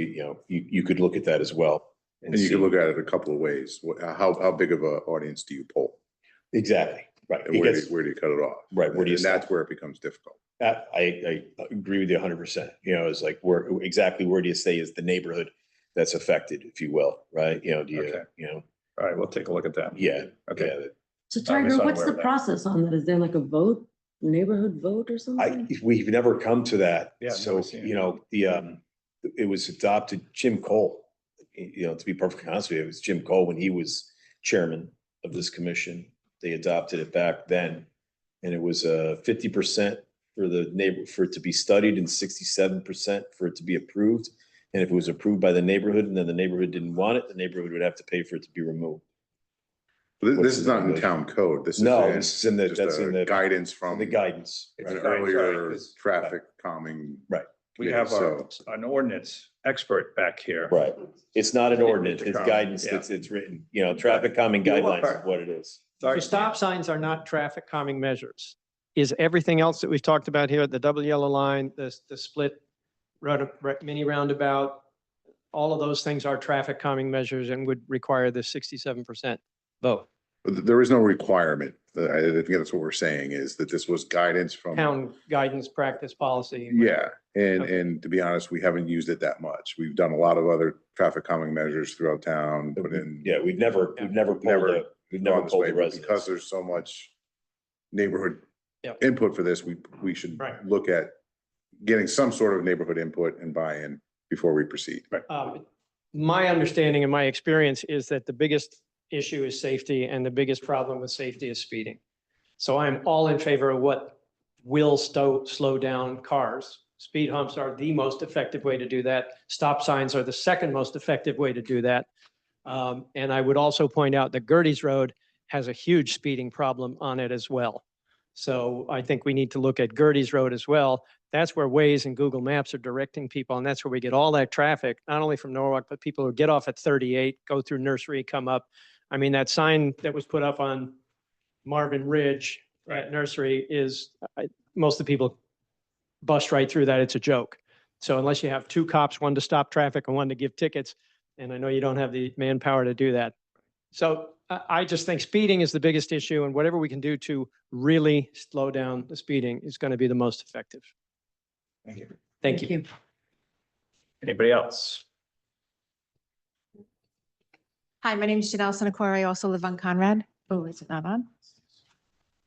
you could look at that as well. And you can look at it a couple of ways. How big of an audience do you pull? Exactly, right. And where do you cut it off? Right, where do you And that's stop? where it becomes difficult. I agree with you 100%. It's like where do you say is the neighborhood that's affected, if you will, right? Do you, Okay. All right, we'll take a look at that. yeah. Okay. yeah. So was Tiger, what's unaware the of that. process on that? Is there like a vote, neighborhood vote or something? We've never come to that. Yeah, I've So, never seen it. it was adopted, Jim Cole, to be perfectly honest with you, it was Jim Cole when he was chairman of this commission. They adopted it back then. And it was 50% for it to be studied and 67% for it to be approved. And if it was approved by the neighborhood and then the neighborhood didn't want it, the neighborhood would have to pay for it to be removed. This is not in town code. This is. No, this is in the, just that's in the Guidance from. the guidance. It's right? an Right, earlier right. traffic calming. Right. We Yeah, have so- an ordinance expert back here. Right. It's not an ordinance, it's Yeah. guidance that's, it's written, traffic calming guidelines is what it is. Sorry. The stop signs are not traffic calming measures. Is everything else that we've talked about here, the double yellow line, the split mini roundabout, all of those things are traffic calming measures and would require the 67% vote. But there is no requirement. I think that's what we're saying is that this was guidance from. Town guidance, practice, policy. Yeah, and, Okay. and to be honest, we haven't used it that much. We've done a lot of other traffic calming measures throughout town, put in. Yeah, we've never pulled never we've gone this way, the but residents. because there's so much neighborhood Yep. input for this, we should Right. look at getting some sort of neighborhood input and buy-in before we proceed. My understanding and my experience is that the biggest issue is safety and the biggest problem with safety is speeding. So I'm all in favor of what will slow down cars Speed humps are the most effective way to do that. Stop signs are the second most effective way to do that. And I would also point out that Gertie's Road has a huge speeding problem on it as well. So I think we need to look at Gertie's Road as well. That's where Waze and Google Maps are directing people, and that's where we get all that traffic, not only from Norwalk, but people who get off at 38, go through Nursery, come up. I mean, that sign that was put up on Marvin Ridge at Nursery is, most of the people bust right through that. It's a joke. So unless you have two cops, one to stop traffic and one to give tickets, and I know you don't have the manpower to do that. So I just think speeding is the biggest issue, and whatever we can do to really slow down the speeding is going to be the most effective. Thank you. Thank you. Anybody else? Hi, my name is Janelle Senacor. I also live on Conrad. Oh, is it not on?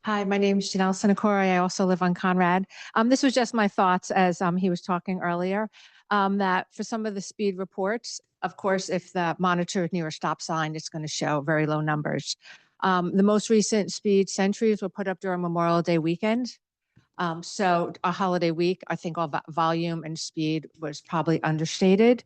Hi, my name is Janelle Senacor. I also live on Conrad. This was just my thoughts as he was talking earlier, that for some of the speed reports, of course, if the monitor is near a stop sign, it's going to show very low numbers. The most recent speed sentries were put up during Memorial Day weekend. So a holiday week, I think all volume and speed was probably understated.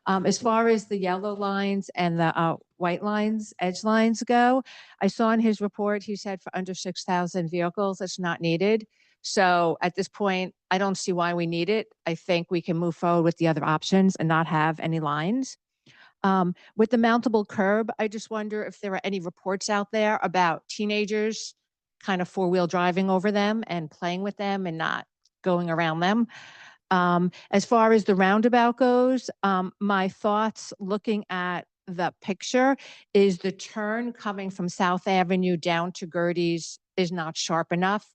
As far as the yellow lines and the white lines, edge lines go, I saw in his report, he said for under 6,000 vehicles, it's not needed. So at this point, I don't see why we need it. I think we can move forward with the other options and not have any lines. With the mountable curb, I just wonder if there are any reports out there about teenagers kind of four-wheel driving over them and playing with them and not going around them. As far as the roundabout goes, my thoughts looking at the picture is the turn coming from South Avenue down to Gertie's is not sharp enough.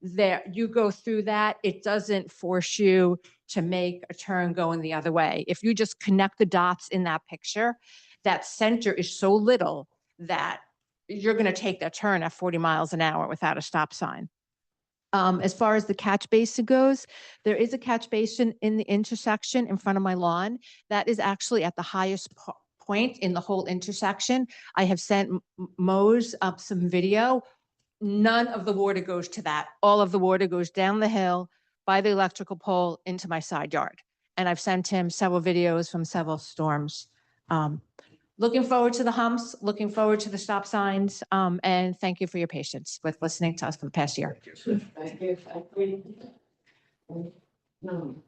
There, you go through that, it doesn't force you to make a turn going the other way. If you just connect the dots in that picture, that center is so little that you're going to take that turn at 40 miles an hour without a stop sign. As far as the catch basin goes, there is a catch basin in the intersection in front of my lawn. That is actually at the highest point in the whole intersection. I have sent Mose up some video. None of the water goes to that. All of the water goes down the hill by the electrical pole into my side yard. And I've sent him several videos from several storms. Looking forward to the humps, looking forward to the stop signs, and thank you for your patience with listening to us for the past year. Thank you. No.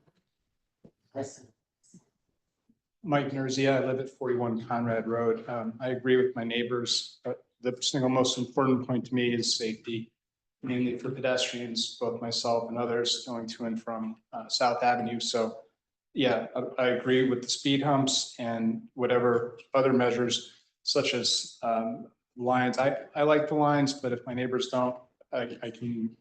Mike Nerzia, I live at 41 Conrad Road. I agree with my neighbors. The single most important point to me is safety, mainly for pedestrians, both myself and others going to and from South Avenue. So yeah, I agree with the speed humps and whatever other measures such as lines. I like the lines, but if my neighbors don't, I can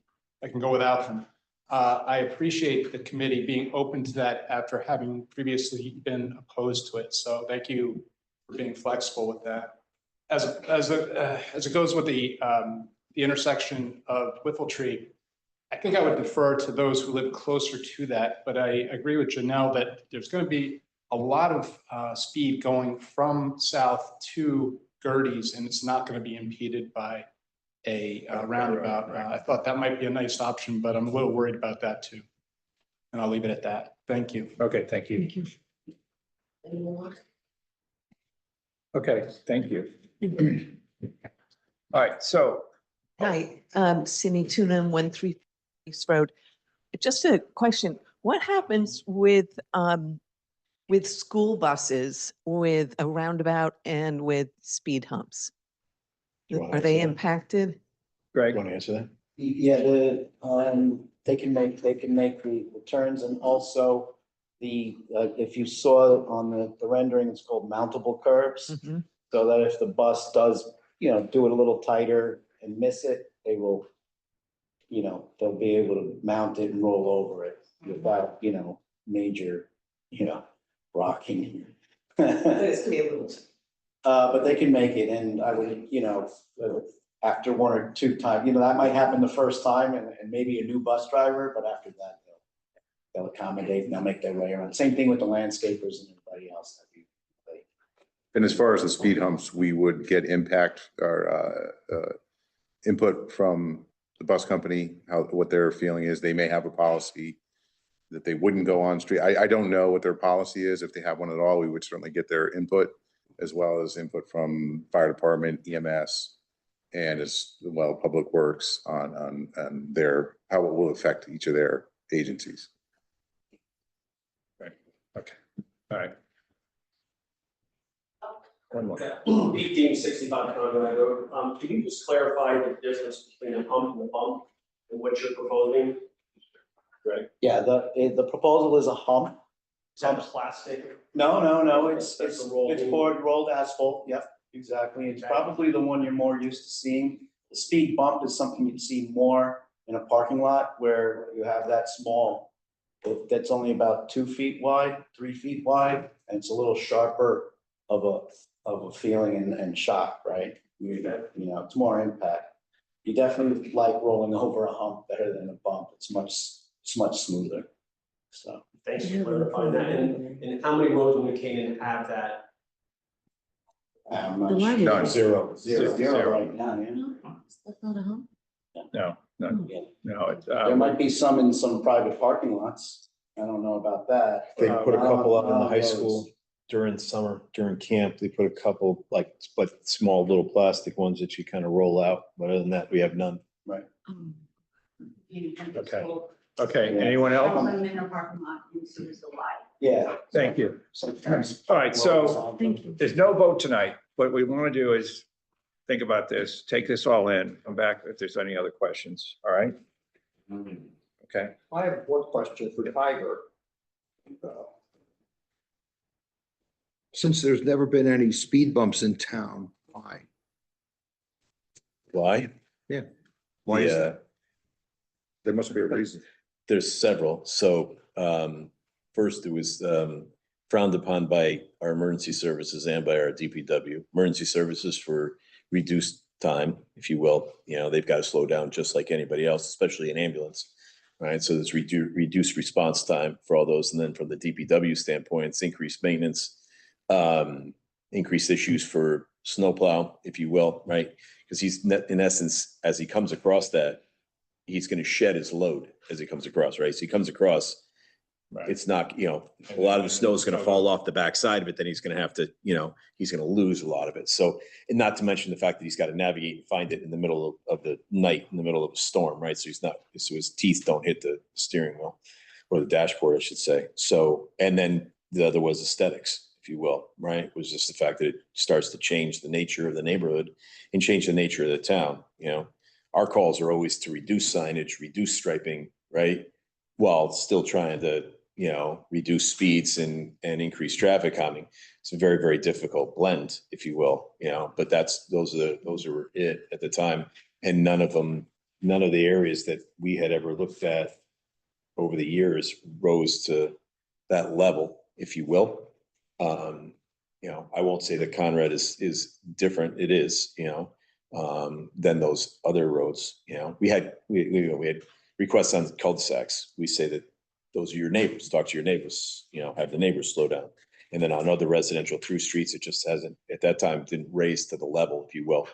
go without them. I appreciate the committee being open to that after having previously been opposed to it. So thank you for being flexible with that. As it goes with the intersection of Whiffletree, I think I would defer to those who live closer to that, but I agree with Janelle that there's going to be a lot of speed going from south to Gertie's, and it's not going to be impeded by a roundabout. I thought that might be a nice option, but I'm a little worried about that too. And I'll leave it at that. Thank you. Okay, thank you. Okay, thank you. All right, so. Hi, Cindy Tuna, 13 East Road. Just a question, what happens with school buses with a roundabout and with speed humps? Are they impacted? Greg, Want to answer that? Yeah, they can make the turns, and also the, if you saw on the rendering, it's called mountable curbs. Mhm. So that if the bus does, do it a little tighter and miss it, they will, they'll be able to mount it and roll over it without, major, rocking. It's gonna be a little. But they can make it, and I would, after one or two times, that might happen the first time and maybe a new bus driver, but after that, they'll accommodate and they'll make their way around. Same thing with the landscapers and everybody else. And as far as the speed humps, we would get impact or input from the bus company, what their feeling is. They may have a policy that they wouldn't go on street. I don't know what their policy is. If they have one at all, we would certainly get their input as well as input from fire department, EMS, and as well, Public Works on their, how it will affect each of their agencies. Right, okay, all right. One more. 1865 Conrad Road. Can you just clarify the difference between a hump and a bump and what you're proposing? Right. Yeah, the proposal is a hump. Is that plastic? No, it's That's a roll. poured rolled asphalt, yep, exactly. It's probably the one you're more used to seeing. The speed bump is something you'd see more in a parking lot where you have that small, that's only about 2 feet wide, 3 feet wide, and it's a little sharper of a feeling and shock, right? You know, it's more impact. You definitely like rolling over a hump better than a bump. It's much smoother, so. Thanks for clarifying that. And how many roads in New Canaan have that? I'm The not line sure. is- Zero. Zero right now, yeah. That's not a hump? No, it's, There might be some in some private parking lots. I don't know about that. They put a couple up in the high Those- school during summer, during camp. They put a couple but small little plastic ones that you kind of roll out. But other than that, we have none. Right. okay, okay, anyone else? Yeah. Thank you. Sometimes. All right, so there's no vote tonight. What we want to do is think about this, take this all in, come back if there's any other questions, all right? Okay, I have one question for Tiger. Since there's never been any speed bumps in town, why? Why? Yeah. Why is Yeah. that? There must be a reason. There's several. So first, it was frowned upon by our emergency services and by our DPW. Emergency services for reduced time, if you will. You know, they've got to slow down just like anybody else, especially an ambulance. Right. So there's reduced response time for all those. And then from the DPW standpoint, it's increased maintenance, increased issues for snowplow, if you will. Right. Because he's in essence, as he comes across that, he's going to shed his load as he comes across, right? So he comes across, it's not, you know, a lot of the snow is going to fall off the backside of it. Then he's going to have to, you know, he's going to lose a lot of it. So, and not to mention the fact that he's got to navigate and find it in the middle of the night, in the middle of a storm, right? So so his teeth don't hit the steering wheel or the dashboard, I should say. So, and then the other was aesthetics, if you will, right? It was just the fact that it starts to change the nature of the neighborhood and change the nature of the town, you know? Our calls are always to reduce signage, reduce striping, right? While still trying to, you know, reduce speeds and increase traffic calming. It's a very, very difficult blend, if you will, you know, but those are it at the time. And none of the areas that we had ever looked at over the years rose to that level, if you will. You know, I won't say that Conrad is different. It is, you know, than those other roads. You know, we had requests on cul-de-sacs. We say that those are your neighbors, talk to your neighbors, you know, have the neighbors slow down. And then on other residential through streets, it just hasn't, at that time, didn't raise to the level, if you will.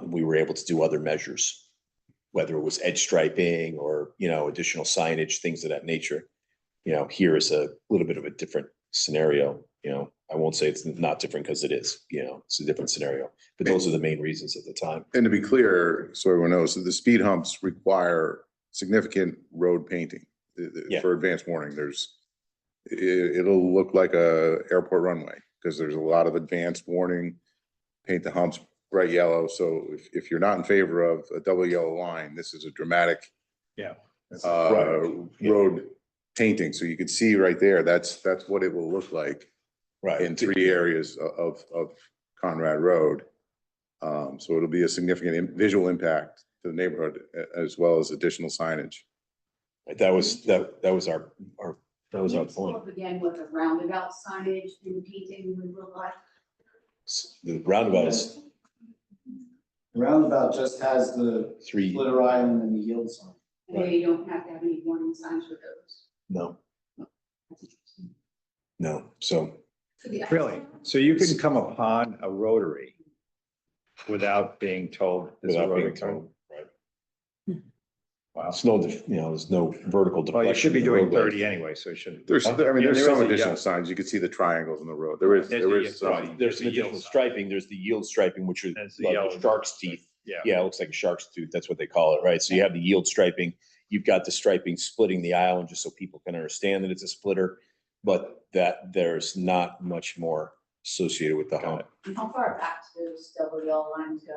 We were able to do other measures, whether it was edge striping or, you know, additional signage, things of that nature. You know, here is a little bit of a different scenario, you know. I won't say it's not different because it is, you know, it's a different scenario, but those are the main reasons at the time. And to be clear, so everyone knows, the speed humps require significant road painting. Yeah. For advanced warning, it'll look like a airport runway because there's a lot of advanced warning. Paint the humps bright yellow. So if you're not in favor of a double yellow line, this is a dramatic road painting. So you can see right there, that's what it will look like. Right. In 3 areas of Conrad Road. So it'll be a significant visual impact to the neighborhood as well as additional signage. That was our point. Again, what the roundabout signage and painting would look like. The roundabout is The roundabout just has the 3. splitter island and the yield sign. And you don't have to have any warning signs for those. No. No. So. really? So you can come upon a rotary without being told? there's a Without being rotary told, coming? right? Wow. It's no, there's no vertical Well, deflection. you should be in the doing roadway. 30 anyway, so it shouldn't. There's, I mean, Yeah, there's there some is a- additional yeah. signs. You can see the triangles in the road. There is, There's there the- is some. There's some the yield additional sign. striping. There's the yield striping, which is That's the like yellow. a shark's teeth. Yeah. Yeah, it looks like a shark's tooth. That's what they call it, right? So you have the yield striping. You've got the striping splitting the island just so people can understand that it's a splitter, but that there's not much more associated with the hump. How far back do those double yellow lines go?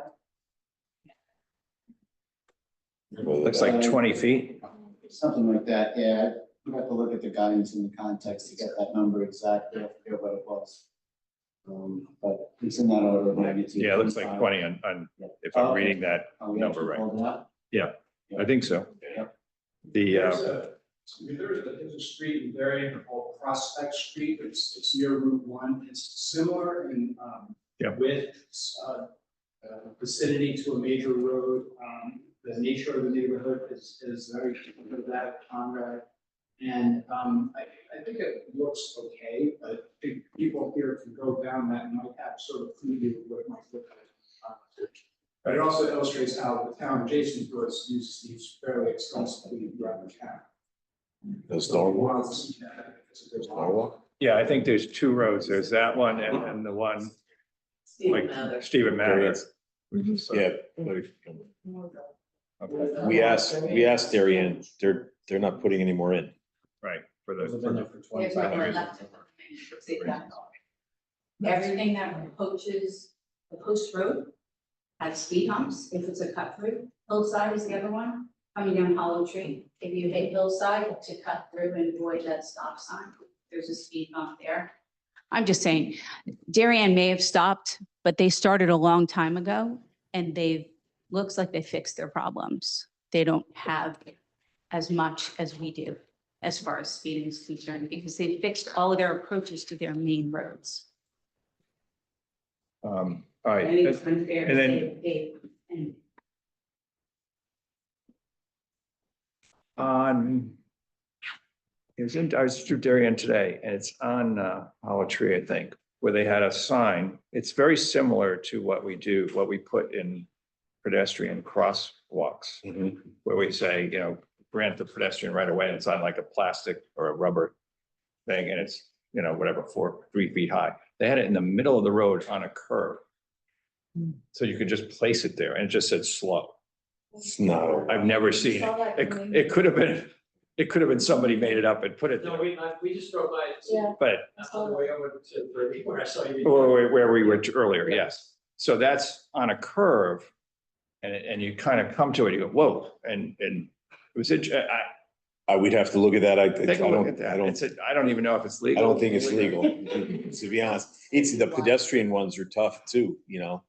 Looks like 20 feet. Something like that, yeah. You have to look at the guidance in the context to get that number exactly. I forget what it was. But it's in that order of magnitude. Yeah, it looks like 20 on, if I'm reading that Oh, we number actually right. pulled it out? Yeah, I think so. The, There's a street in Darien called Prospect Street. It's near Route 1. It's similar in Yeah. width, vicinity to a major road. The nature of the neighborhood is very similar to that of Conrad. And I think it looks okay, but I think people here can go down that and might have sort of preview of what it might look like. But it also illustrates how the town adjacent to us uses these fairly extensively throughout the town. Those So if you Norwalk? want to see that, I think it's a good Norwalk? yeah, I think there's two roads. There's that one and the one like Stephen Mather. Yeah. We asked Darien, they're not putting any more in. Right, for the. There's no more left. Everything that approaches the post road has speed humps, if it's a cut through. Hillside is the other one, coming down Hollow Tree. If you hit Hillside to cut through and avoid that stop sign, there's a speed bump there. I'm just saying, Darien may have stopped, but they started a long time ago and looks like they fixed their problems. They don't have as much as we do as far as speeding is concerned, because they fixed all of their approaches to their main roads. All right. I think it's unfair to And then- say and On, I was through Darien today, and it's on Hollow Tree, I think, where they had a sign. It's very similar to what we do, what we put in pedestrian crosswalks, where we say, grant the pedestrian right away, and it's on like a plastic or a rubber thing, and it's, whatever, 3 feet high. They had it in the middle of the road on a curve. So you could just place it there, and it just said slow. It's not. I've never seen it. It could have been somebody made it up and put it No, there, we just drove by. Yeah. but On the way over to Brady, where I saw you. where we were earlier, yes. So that's on a curve. And you kind of come to it, you go, whoa, and it was, We'd have to look at that. take a look at that. I don't even know if it's I legal. don't think it's legal, to be honest. It's the pedestrian ones are tough too,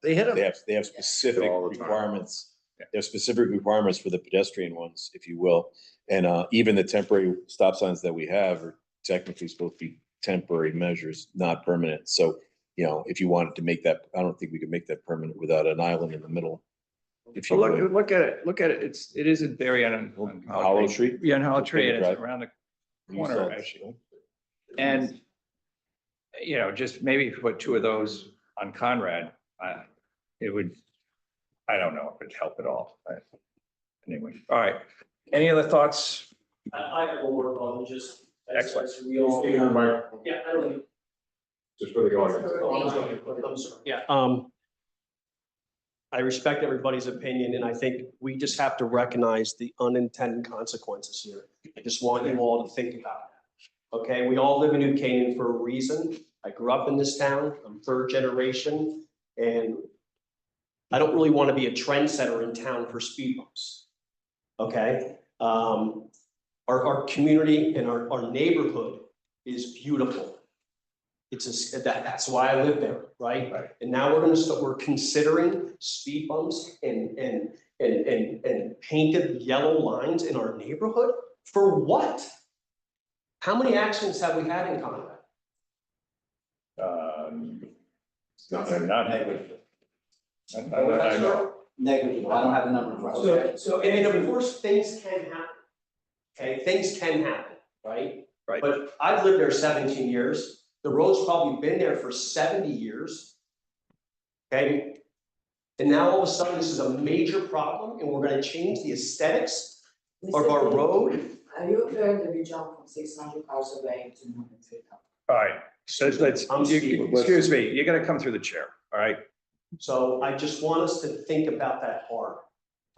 They hit them. They have specific All the time. requirements. They have specific requirements for the pedestrian ones, if you will. And even the temporary stop signs that we have are technically supposed to be temporary measures, not permanent. So, if you wanted to make that, I don't think we could make that permanent without an island in the middle. If you Well, would. look at it. It is in Darien on Hollow Tree? Yeah, on Hollow Tree, and it's Right. around the You corner, saw it. actually. And, just maybe if you put two of those on Conrad, it would, I don't know if it'd help at all. Anyway, all right. Any other thoughts? I have one more thought, just. Excellent. as we all- Yeah, I don't. Just for the I'm sorry. Yeah, I respect everybody's opinion, and I think we just have to recognize the unintended consequences here. I just want you all to think about that. Okay, we all live in New Canaan for a reason. I grew up in this town. I'm third generation, and I don't really want to be a trendsetter in town for speed bumps. Okay, our community and our neighborhood is beautiful. That's why I live there, right? And now we're considering speed bumps and painted yellow lines in our neighborhood for what? How many accidents have we had in Conrad? Not negative. Negligible. I don't have the number in front of me. So, and of course, things can happen. Okay, things can happen, right? Right. But I've lived there 17 years. The road's probably been there for 70 years. Okay? And now all of a sudden, this is a major problem, and we're gonna change the aesthetics of our road. Are you aware that we jumped from 600 cars away to more than 3,000? All right, so I'm Steve. excuse me, you gotta come through the chair, all right? So I just want us to think about that hard.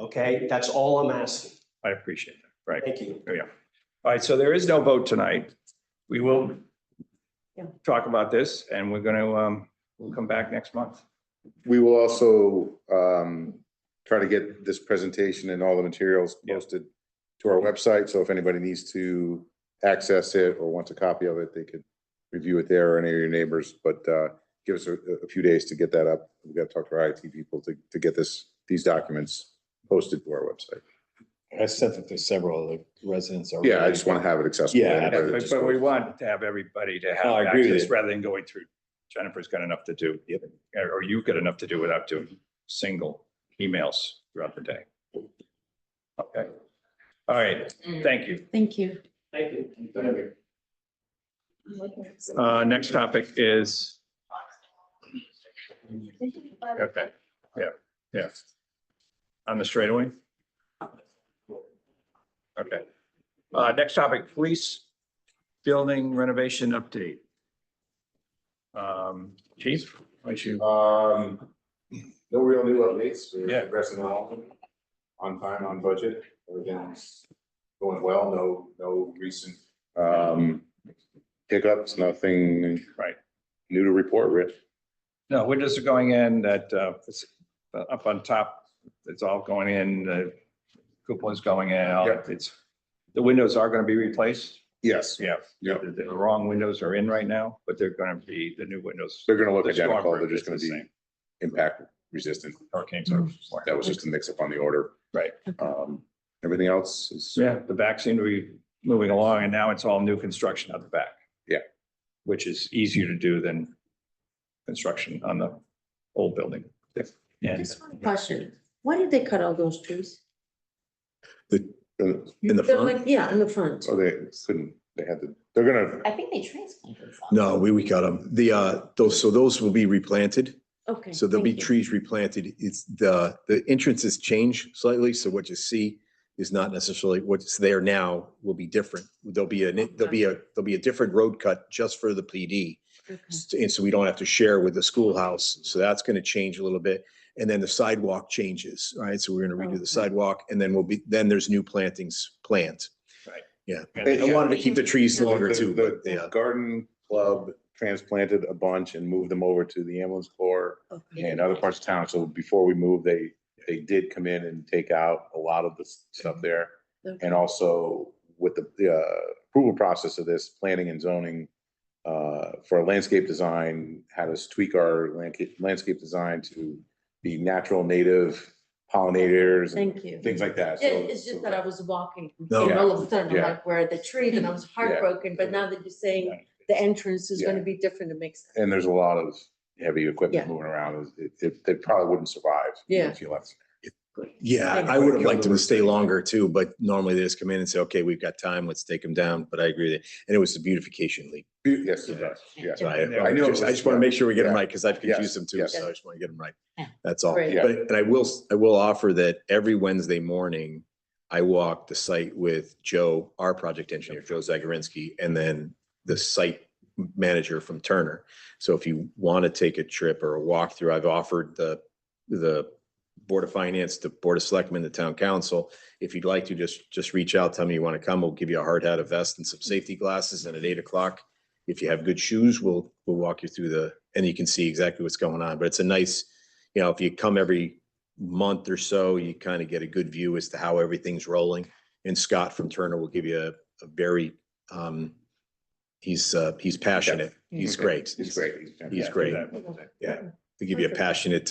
Okay, that's all I'm asking. I appreciate that, right? Thank you. Yeah. All right, so there is no vote tonight. We will talk about this and we're gonna, we'll come back next month. We will also try to get this presentation and all the materials posted to our website. So if anybody needs to access it or wants a copy of it, they could review it there or any of your neighbors. But give us a few days to get that up. We've got to talk to our IT people to get these documents posted to our website. I sent it to several of the residents. Yeah, I just want to have it accessible. Yeah, But we want to have everybody to have No, I agree with access you. rather than going through. Jennifer's got enough to do, or you've got enough to do without doing single emails throughout the day. Okay. All right, thank you. Thank you. Thank you. Next topic is. Okay, yeah. On the straightaway? Okay. Next topic, police building renovation update. Chief, why don't you? No real new updates. We're Yeah. progressing along on time, on budget. Everything's going well. No recent hiccups, nothing Right. new to report, Rich. No, windows are going in that, it's up on top, it's all going in, the cupola is going in, Yep. the windows are gonna be replaced. Yes. Yeah. Yep. The wrong windows are in right now, but they're gonna be the new windows. They're gonna look The storm identical. They're proof just is gonna the be same. impact resistant. Hurricanes are. That was just a mix up on the order. Right. Everything else is. Yeah, the back seemed to be moving along and now it's all new construction on the back. Yeah. Which is easier to do than construction on the old building. And Just one question. Why did they cut all those trees? In the They're front? like, yeah, in the front. So they couldn't, they're gonna, I think they transplanted some. No, we cut them. Those will be replanted. Okay. So there'll be thank you. trees replanted. It's the entrances change slightly. So what you see is not necessarily what's there now will be different. There'll be a different road cut just for the PD. Okay. And so we don't have to share with the schoolhouse. So that's going to change a little bit. And then the sidewalk changes, right? So we're going to redo the sidewalk and then there's new plantings planned. Right. Yeah. And- I wanted to keep the trees longer too, but the yeah. garden club transplanted a bunch and moved them over to the ambulance corps and other parts of town. So before we moved, they did come in and take out a lot of the stuff there. Okay. And also with the approval process of this, planning and zoning for landscape design, had us tweak our landscape design to be natural, native pollinators and Thank you. things like that. Yeah, So- it's just so- that I was walking No. and all of a sudden, I'm Yeah. like, where are the trees? And I was heartbroken, but now that you're saying the entrance is gonna Yeah. be different, it makes sense. And there's a lot of heavy equipment Yeah. moving around. They probably wouldn't survive. Yeah. If you left. Yeah, Thank I you. would have liked them to stay longer too, but normally they just come in and say, okay, we've got time, let's take them down. But I agree that, and it was a beautification leak. Yes, it does. Yeah. So Yeah. I knew it just was- want to make sure we get them yeah. right because I've Yes, confused them too. yes. So I just want to get them right. Yeah. That's all. Great. But, and I will offer that every Wednesday morning, I walk the site with Joe, our project engineer, Joe Zagorinsky, and then the site manager from Turner. So if you want to take a trip or a walkthrough, I've offered the Board of Finance, the Board of Selectmen, the Town Council. If you'd like to, just reach out, tell me you want to come. We'll give you a hard hat, a vest and some safety glasses. And at 8 o'clock, if you have good shoes, we'll walk you through and you can see exactly what's going on. But it's a nice, if you come every month or so, you kind of get a good view as to how everything's rolling. And Scott from Turner will give you a very, he's passionate. He's great. He's great. He's great. Yeah. To give you a passionate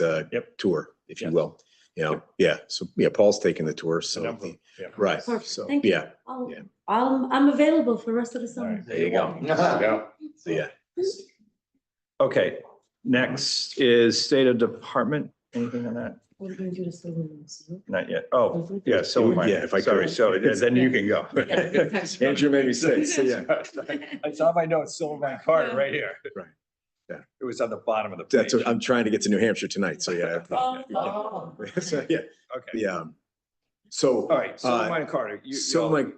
tour, if you will. Yeah. So, Paul's taking the tour. So, right. Perfect. So, Thank you. yeah. I'm available for the rest of the summer. There you go. Yeah. So, yeah. Okay, next is state of department. Anything on that? What are we gonna do to Silver Mills? Not yet. Oh, yeah, so. Yeah, if I Sorry, could. so then you can go. Andrew made me say, so yeah. I saw my notes, Silvermine Carter, right here. Right. Yeah. It was on the bottom of the That's page. what I'm trying to get to New Hampshire tonight. So, yeah. Oh. So, yeah. Okay. Yeah. So. All right, Silver Mine and Carter. Silver Mine,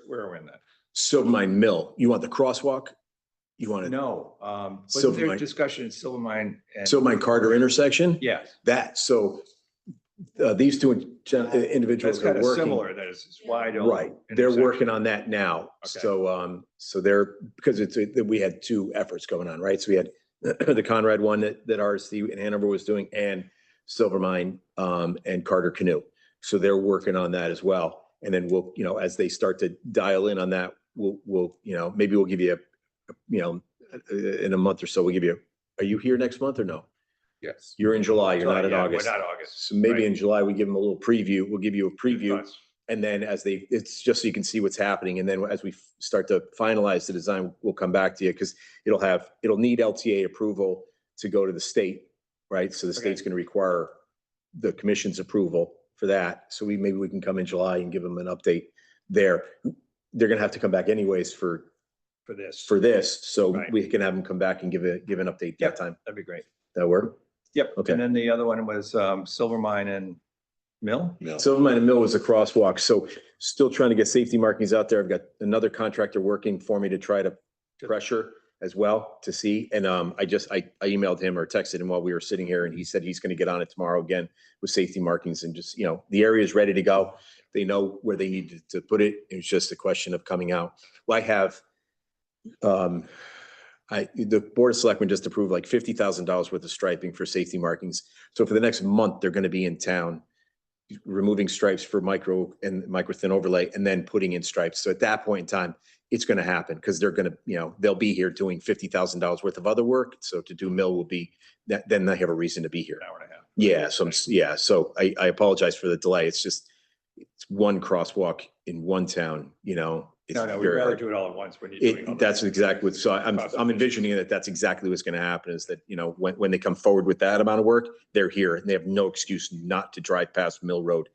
Where are we in that? Silver Mine Mill, you want the crosswalk? You want to, No, wasn't Silver there Mine. discussion in Silver Mine? And Silver Mine Carter intersection? Yes, That, so these two individuals that's kind are of working. similar, that is wide open. Right, they're intersection. working on that now. Okay. So, so they're, because we had two efforts going on, right? So we had the Conrad one that RSC in Hanover was doing, and Silver Mine, and Carter Canoe. So they're working on that as well. And then we'll, as they start to dial in on that, we'll, maybe we'll give you in a month or so, we'll give you, are you here next month or no? Yes. You're in July, you're not in Yeah, August. We're not August. So maybe Right. in July, we give them a little preview. We'll give you a preview. Thoughts? And then it's just so you can see what's happening. And then as we start to finalize the design, we'll come back to you because it'll need LTA approval to go to the state, right? So the state's going to require the commission's approval for that. So maybe we can come in July and give them an update there. They're going to have to come back anyways for this. So Right. we can have them come back and give an update Yep, that time. that'd be great. That work? Yep. Okay. And then the other one was Silver Mine and Mill? Silver Mine and Mill was a crosswalk, so still trying to get safety markings out there. I've got another contractor working for me to try to pressure as well to see. And I emailed him or texted him while we were sitting here, and he said he's going to get on it tomorrow again with safety markings and just, the area is ready to go. They know where they need to put it. It's just a question of coming out. Well, I have, the Board of Selectmen just approved like $50,000 worth of striping for safety markings. So for the next month, they're going to be in town removing stripes for micro thin overlay and then putting in stripes. So at that point in time, it's going to happen because they're going to, they'll be here doing $50,000 worth of other work. So to do Mill will be that, then they have a reason to be here. An hour and a half. Yeah. So I apologize for the delay. It's one crosswalk in one town, It's No, we'd very rather hard. do it all at once when you're doing all That's exactly what, so I'm envisioning that that's exactly what's going to happen is that, when they come forward with that amount of work, they're here and they have no excuse not to drive past Mill Road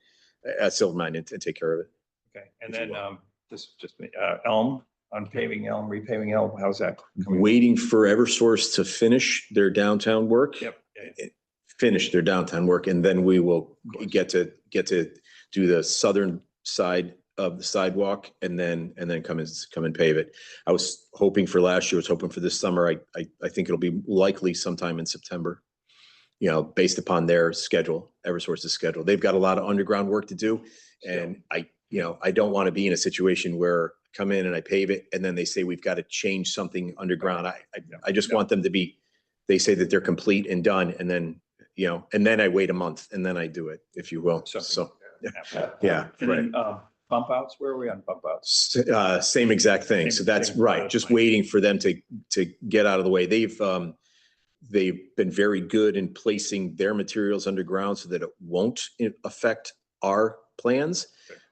at Silver Mine and take care of it. Okay, and then Elm, unpaving Elm, repaving Elm, how's that? coming? Waiting for Eversource to finish their downtown work. Yep. Finish their downtown work, and then we will get to do the southern side of the sidewalk and then come and pave it. I was hoping for last year, I was hoping for this summer. I think it'll be likely sometime in September, based upon their schedule, Eversource's schedule. They've got a lot of underground work to do. And I don't want to be in a situation where I come in and I pave it and then they say, we've got to change something underground. I just want them to be, they say that they're complete and done. And then, and then I wait a month and then I do it, if you will. So, yeah, And right. then, bump outs, where are we on bump outs? Same exact thing. So that's Same, right. that's Just fine. waiting for them to get out of the way. They've been very good in placing their materials underground so that it won't affect our plans.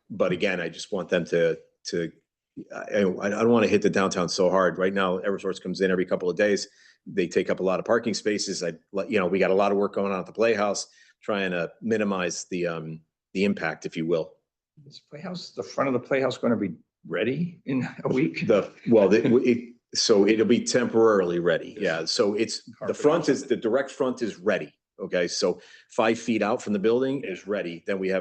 But again, I just want them to, I don't want to hit the downtown so hard. Right now, Eversource comes in every couple of days. They take up a lot of parking spaces. We got a lot of work going on at the Playhouse, trying to minimize the impact, if you will. Is the front of the Playhouse going to be ready in a week? So it'll be temporarily ready. Yeah. So the direct front is ready. Okay. So 5 feet out from the building is ready. Then we'll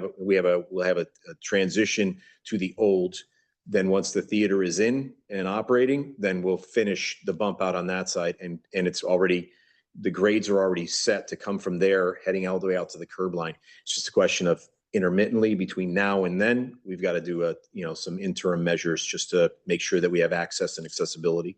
have a transition to the old. Then once the theater is in and operating, then we'll finish the bump out on that side. And the grades are already set to come from there, heading all the way out to the curb line. It's just a question of intermittently between now and then, we've got to do some interim measures just to make sure that we have access and accessibility.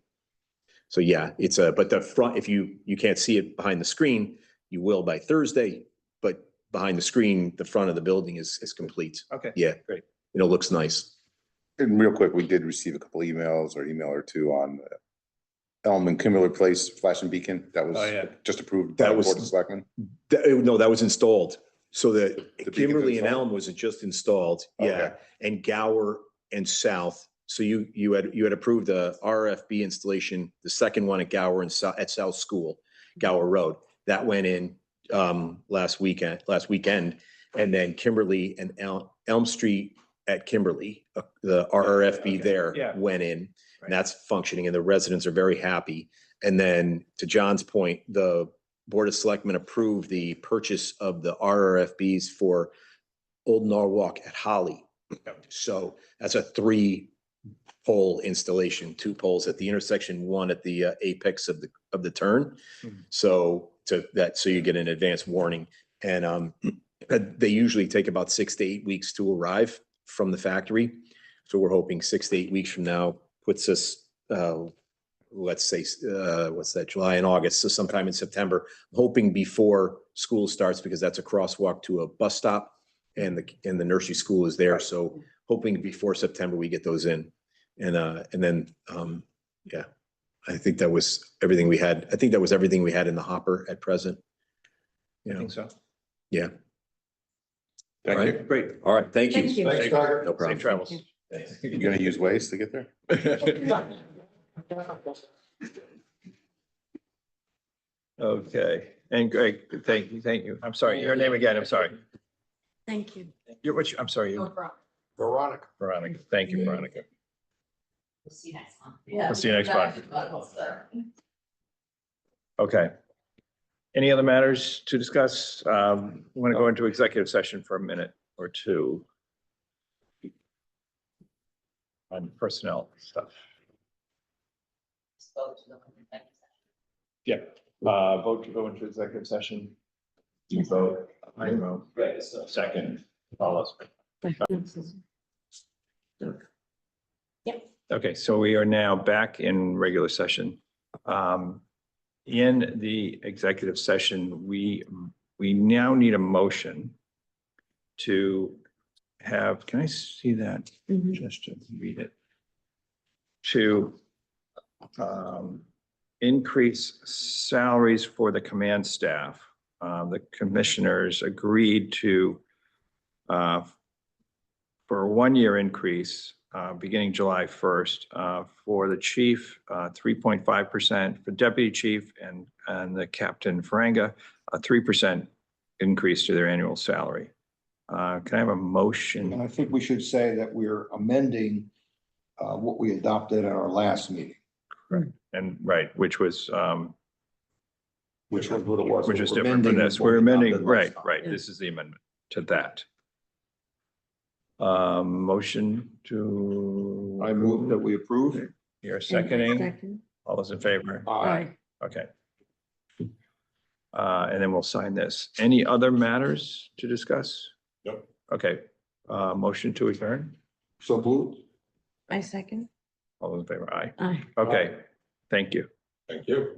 So yeah, but the front, if you can't see it behind the screen, you will by Thursday, but behind the screen, the front of the building is complete. Okay. Yeah. Great. It looks nice. And real quick, we did receive a couple emails or email or two on Elm and Kimberly Place flashing beacon. That was just approved by the Board of Selectmen. No, that was installed. So the beacon's Kimberly and installed? Elm was just installed. Yeah. Okay. And Gower and South. So you had approved the RFB installation, the second one at Gower and at South School, Gower Road. That went in last weekend. And then Kimberly and Elm Street at Kimberly, the RRFB there went in. And that's functioning and the residents are very happy. And then to John's point, the Board of Selectmen approved the purchase of the RRFBs for Old Norwalk at Holly. So that's a 3-pole installation, 2 poles at the intersection, 1 at the apex of the turn. So so you get an advance warning. And they usually take about 6 to 8 weeks to arrive from the factory. So we're hoping 6 to 8 weeks from now puts us, let's say, what's that, July and August, so sometime in September, hoping before school starts, because that's a crosswalk to a bus stop and the nursery school is there. So hoping before September, we get those in. And then, yeah, I think that was everything we had. I think that was everything we had in the hopper at present. I think so. Yeah. Thank All you. right. Great. All right. Thank you. Thank you. Thanks, Doug. No problem. Safe travels. You gonna use Waze to get there? Okay, and Greg, thank you. I'm sorry, your name again, I'm sorry. Thank you. I'm sorry, you, Veronica. Veronica. Thank you, Veronica. We'll see you next month. We'll see you next month. Okay. Any other matters to discuss? We want to go into executive session for a minute or two on personnel stuff. Yeah, vote to go into executive session. You vote, I vote. Second, all those. Yep. Okay, so we are now back in regular session. In the executive session, we now need a motion to have, can I see that? Just to read it. To increase salaries for the command staff. The commissioners agreed to for a 1-year increase beginning July 1st for the chief, 3.5%, for deputy chief and the captain Faranga, a 3% increase to their annual salary. Can I have a motion? And I think we should say that we're amending what we adopted at our last meeting. Right. And right, which was Which was what it was. which is We're different from amending this. what We're we amending, adopted right, last right. time. This is the amendment to that. Motion to. I move that we approve. You're seconding. Second. All those in favor? Aye. Okay. And then we'll sign this. Any other matters to discuss? Nope. Okay, motion to adjourn. So moved. I second. All those in favor? Aye. Aye. Okay, thank you. Thank you.